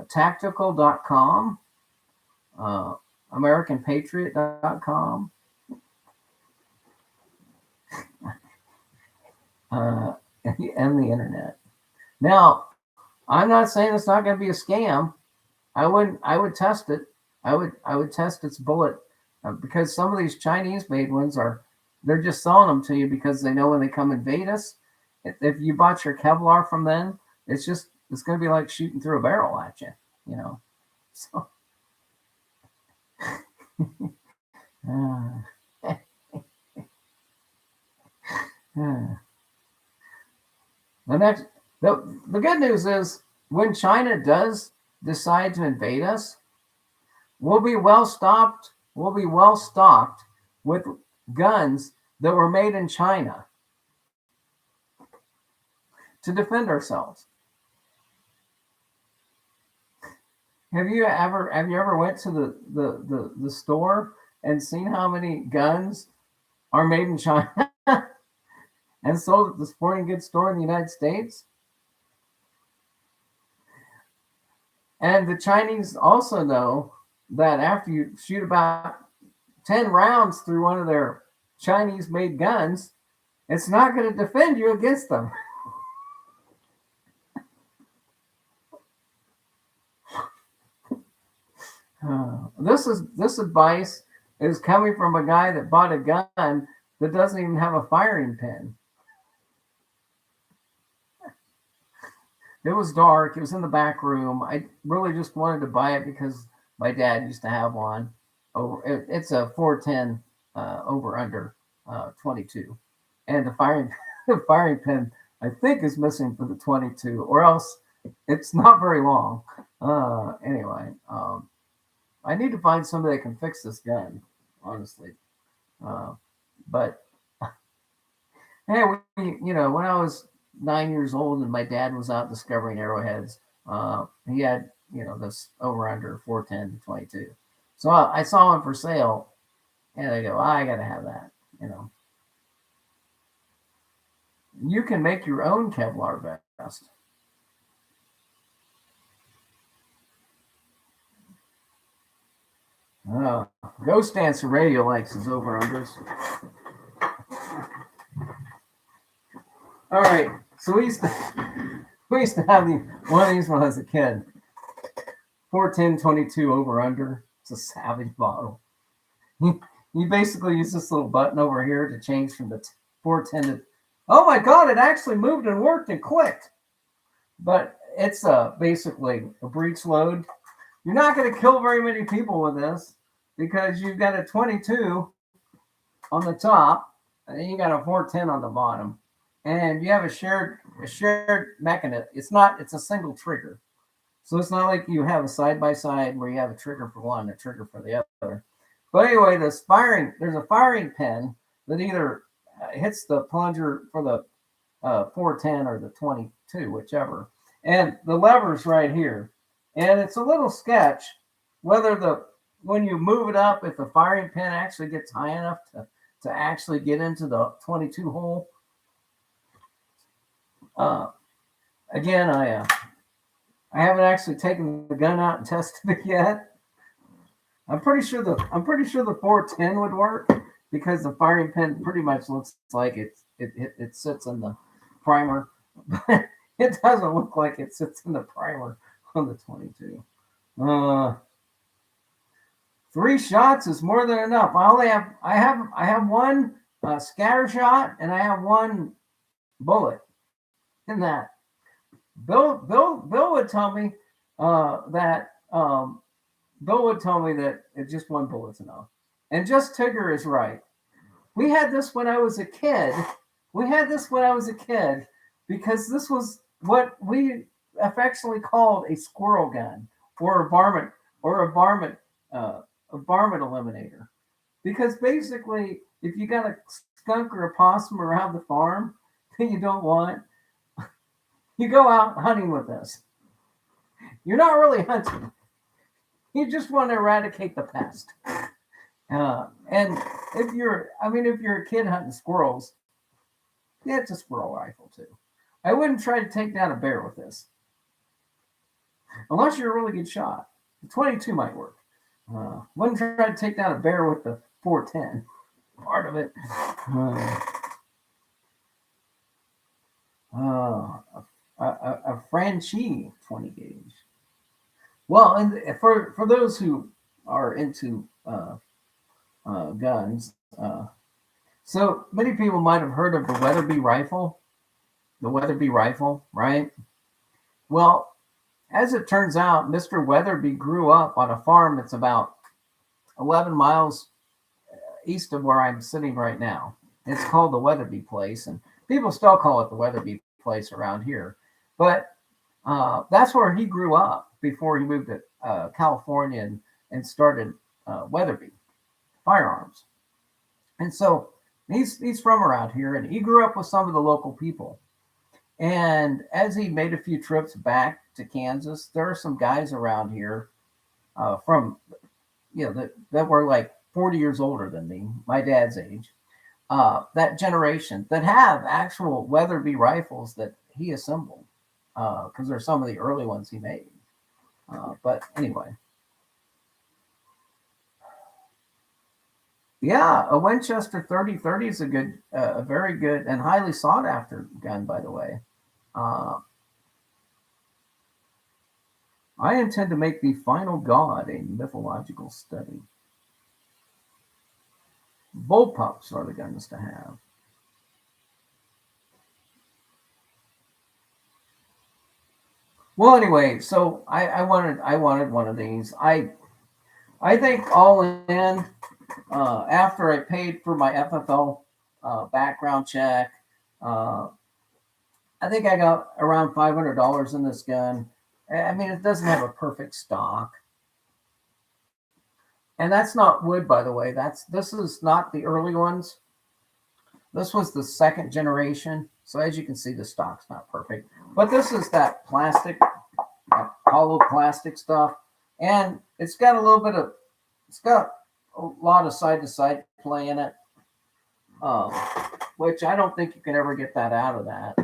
Tactical.com, uh, AmericanPatriot.com, and the internet. Now, I'm not saying it's not going to be a scam. I would test it. I would test its bullet because some of these Chinese made ones they're just selling them to you because they know when they come invade us. If you bought your Kevlar from them, it's going to be like shooting through a barrel at you, you know. So uh, the next the good news is when China does decide to invade us, we'll be well stocked. We'll be well stocked with guns that were made in China to defend ourselves. Have you ever went to the store and seen how many guns are made in China and sold at the sporting goods store in the United States? And the Chinese also know that after you shoot about 10 rounds through one of their Chinese made guns, it's not going to defend you against them. This advice is coming from a guy that bought a gun that doesn't even have a firing pin. It was dark. It was in the back room. I really just wanted to buy it because my dad used to have one. It's a 410 over under 22, and the firing the firing pin I think is missing for the 22, or else it's not very long. Anyway, I need to find somebody that can fix this gun, honestly. Uh, but hey, when I was 9 years old and my dad was out discovering arrowheads, he had this over under 410 to 22. So I saw one for sale, and I go, I gotta have that. You can make your own Kevlar vest. Uh, Ghost Dancer Radio likes his over unders. All right, so we used to have one of these when I was a kid. 410-22 over under. It's a Savage bottle. You basically use this little button over here to change from the 410 to. Oh my God! It actually moved and worked and clicked. But it's basically a breech load. You're not going to kill very many people with this because you've got a 22 on the top, and then you got a 410 on the bottom, and you have a shared mechanism. It's a single trigger, so it's not like you have a side by side where you have a trigger for one, a trigger for the other. But anyway, there's a firing pin that either hits the plunger for the 410 or the 22, whichever, and the lever's right here. And it's a little sketch whether when you move it up, if the firing pin actually gets high enough to actually get into the 22 hole. Again, I haven't actually taken the gun out and tested it yet. I'm pretty sure the 410 would work because the firing pin pretty much looks like it sits in the primer, but it doesn't look like it sits in the primer on the 22. 3 shots is more than enough. I have one scatter shot and I have one bullet in that. Bill would tell me that just one bullet's enough. And just Tigger is right. We had this when I was a kid. Because this was what we affectionately called a squirrel gun or a varmint eliminator. Because basically, if you got a skunk or a possum around the farm that you don't want, you go out hunting with this. You're not really hunting. You just want to eradicate the pest. And if you're a kid hunting squirrels, yeah, it's a squirrel rifle too. I wouldn't try to take down a bear with this. Unless you're a really good shot. The 22 might work. Wouldn't try to take down a bear with the 410. Part of it. A Franchi 20 gauge. Well, and for those who are into guns, so many people might have heard of the Weatherby rifle. The Weatherby rifle, right? Well, as it turns out, Mr. Weatherby grew up on a farm that's about 11 miles east of where I'm sitting right now. It's called the Weatherby Place, and people still call it the Weatherby Place around here. But that's where he grew up before he moved to California and started Weatherby Firearms. And so he's from around here, and he grew up with some of the local people. And as he made a few trips back to Kansas, there are some guys around here from, that were like 40 years older than me, my dad's age, that generation that have actual Weatherby rifles that he assembled, because they're some of the early ones he made. But anyway. Yeah, a Winchester 30-30 is a very good and highly sought after gun, by the way. I intend to make the final god a mythological study. Bullpups are the guns to have. Well, anyway, so I wanted one of these. I think all in, after I paid for my FFL background check. Uh, I think I got around $500 in this gun. I mean, it doesn't have a perfect stock, and that's not wood, by the way. This is not the early ones. This was the second generation. So as you can see, the stock's not perfect, but this is that plastic, that hollow plastic stuff, and it's got a little bit of, it's got a lot of side to side play in it, um, which I don't think you can ever get that out of that.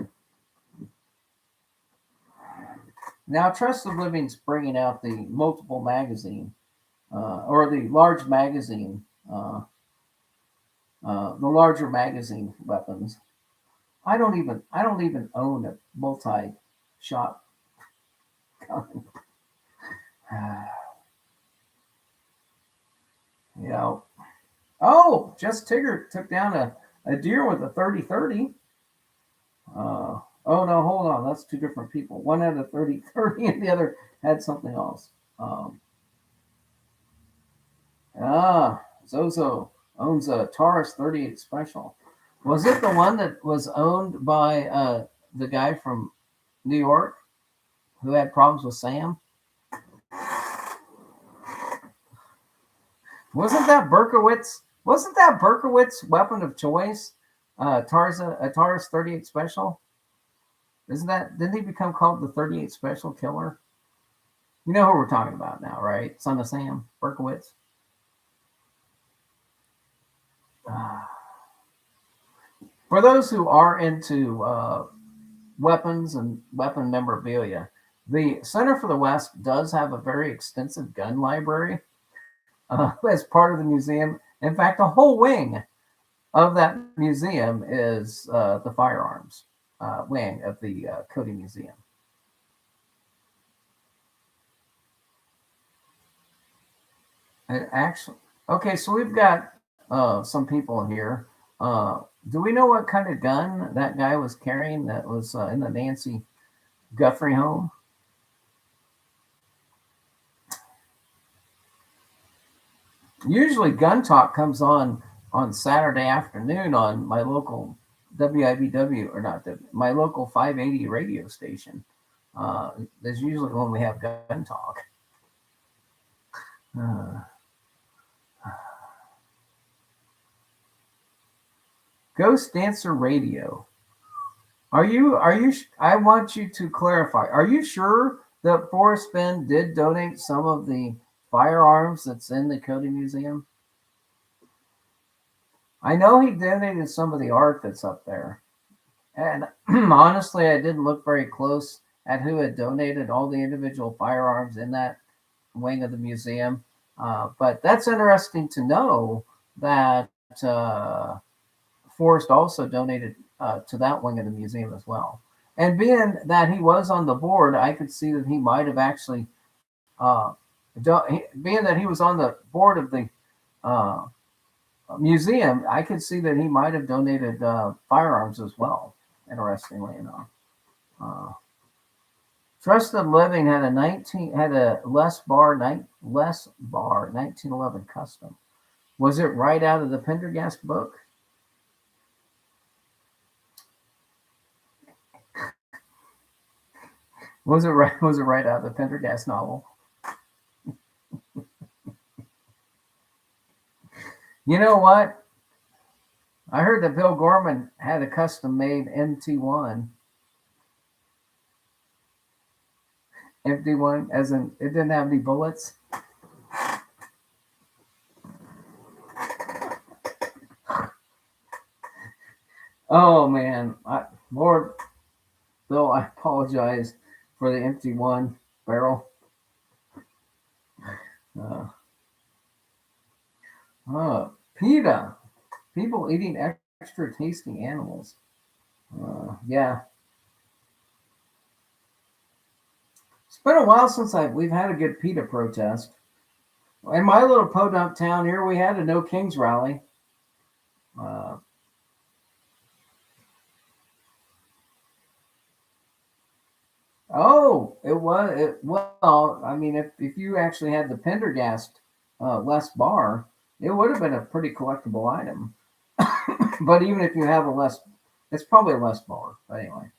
Now, Trusted Living's bringing out the multiple magazine, or the large magazine, the larger magazine weapons. I don't even own a multi-shot gun. You know. Oh, Just Tigger took down a deer with a 30-30. Oh no, hold on, that's two different people. One had a 30-30 and the other had something else. Zozo owns a Taurus 38 Special. Was it the one that was owned by the guy from New York who had problems with Sam? Wasn't that Berkowitz? Wasn't that Berkowitz weapon of choice? A Taurus 38 Special. Isn't that? Didn't he become called the 38 Special Killer? You know who we're talking about now, right? Son of Sam Berkowitz. For those who are into weapons and weapon memorabilia, the Center for the West does have a very extensive gun library as part of the museum. In fact, a whole wing of that museum is the firearms wing of the Cody Museum. And actually, okay, so we've got some people here. Do we know what kind of gun that guy was carrying that was in the Nancy Guthrie home? Usually, Gun Talk comes on Saturday afternoon on my local WIBW, or not my local 580 radio station. There's usually when we have Gun Talk. Ghost Dancer Radio. Are you? I want you to clarify. Are you sure that Forrest Fenn did donate some of the firearms that's in the Cody Museum? I know he donated some of the art that's up there. And honestly, I didn't look very close at who had donated all the individual firearms in that wing of the museum. But that's interesting to know that Forrest also donated to that wing of the museum as well. And being that he was on the board, I could see that he might have actually, being that he was on the board of the museum, I could see that he might have donated firearms as well. Interestingly enough, Trusted Living had a Les Bar 1911 custom. Was it right out of the Pendergast book? Was it right? Was it right out of the Pendergast novel? You know what? I heard that Bill Gorman had a custom-made MT1. MT1, as in it didn't have any bullets. Oh man, Lord, Bill, I apologize for the MT1 barrel. PETA. People eating extra tasty animals. Yeah. It's been a while since we've had a good PETA protest. In my little podunk town here, we had a No Kings rally. Oh, it was. Well, I mean, if you actually had the Pendergast Les Bar, it would have been a pretty collectible item. But even if you have a less, it's probably a less bar. But anyway.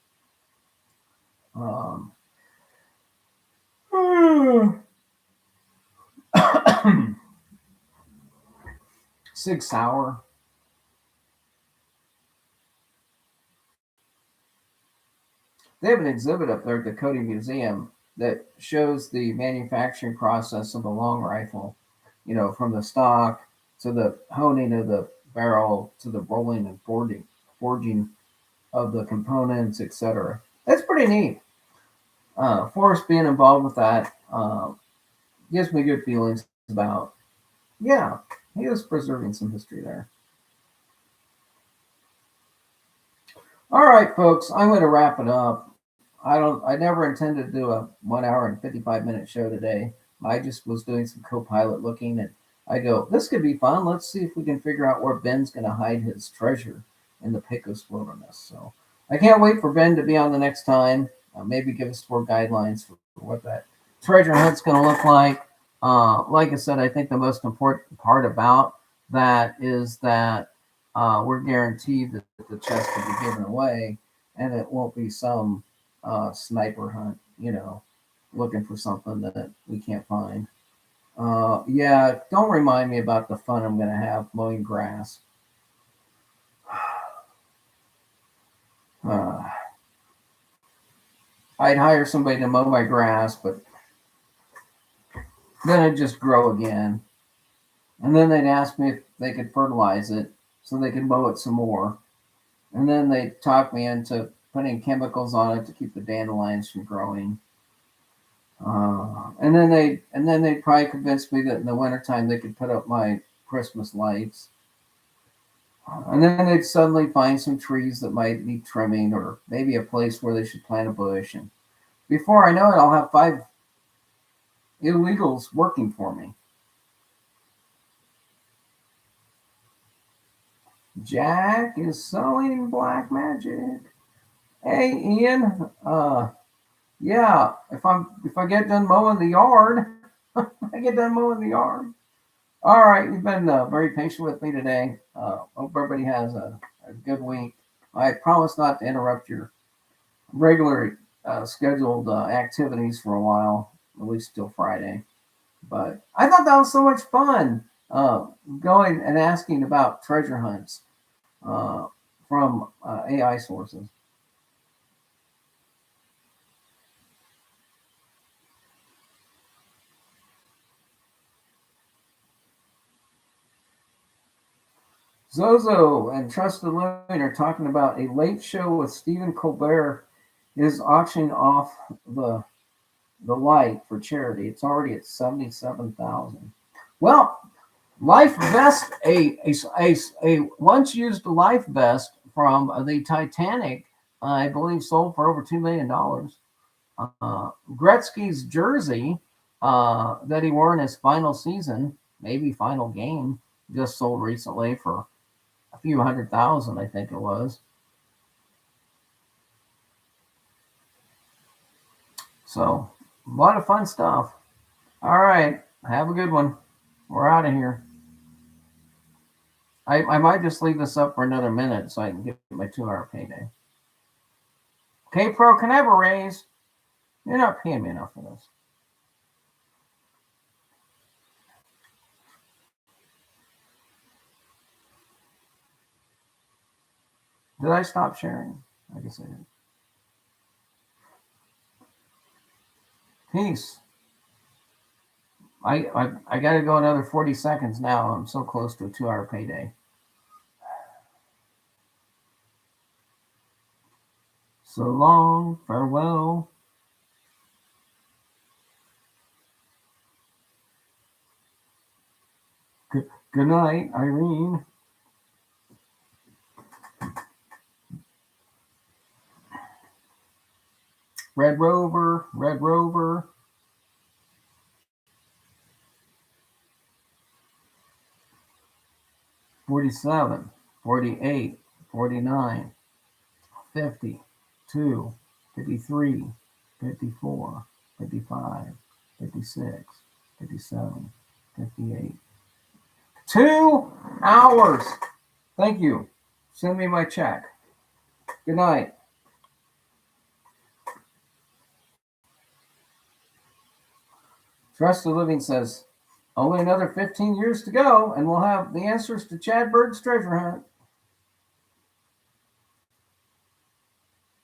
Sig Sauer. They have an exhibit up there at the Cody Museum that shows the manufacturing process of the long rifle, from the stock to the honing of the barrel to the rolling and forging of the components, etc. That's pretty neat. Forrest being involved with that gives me good feelings about, yeah, he was preserving some history there. All right, folks, I'm going to wrap it up. I never intended to do a 1 hour and 55-minute show today. I just was doing some co-pilot looking, and I go, this could be fun. Let's see if we can figure out where Ben's going to hide his treasure in the Pecos wilderness. So I can't wait for Ben to be on the next time. Maybe give us more guidelines for what that treasure hunt's going to look like. Like I said, I think the most important part about that is that we're guaranteed that the chest will be given away, and it won't be some sniper hunt, looking for something that we can't find. Yeah, don't remind me about the fun I'm going to have mowing grass. I'd hire somebody to mow my grass, but then it'd just grow again. And then they'd ask me if they could fertilize it so they could mow it some more. And then they'd talk me into putting chemicals on it to keep the dandelions from growing. And then they'd probably convince me that in the wintertime they could put up my Christmas lights. And then they'd suddenly find some trees that might need trimming, or maybe a place where they should plant a bush. And before I know it, I'll have 5 illegals working for me. Jack is selling black magic. Hey, Ian. Yeah, if I get done mowing the yard, I get done mowing the yard. All right, you've been very patient with me today. Hope everybody has a good week. I promise not to interrupt your regular scheduled activities for a while, at least till Friday. But I thought that was so much fun going and asking about treasure hunts from AI sources. Zozo and Trusted Living are talking about a late show with Stephen Colbert is auctioning off the light for charity. It's already at 77,000. Well, life vest, a once used life vest from the Titanic, I believe, sold for over $2 million. Gretzky's jersey that he wore in his final season, maybe final game, just sold recently for a few 100,000, I think it was. So, a lot of fun stuff. All right, have a good one. We're out of here. I might just leave this up for another minute so I can get my 2 hour payday. Okay, Pro, can I have a raise? You're not paying me enough for this. Did I stop sharing? I guess I did. Peace. I got to go another 40 seconds now. I'm so close to a 2 hour payday. So long, farewell. Good night, Irene. Red Rover, Red Rover. 47, 48, 49, 50, 2, 53, 54, 55, 56, 57, 58. 2 hours. Thank you. Send me my check. Good night. Trust the Living says, only another 15 years to go, and we'll have the answers to Chad Bird's treasure hunt.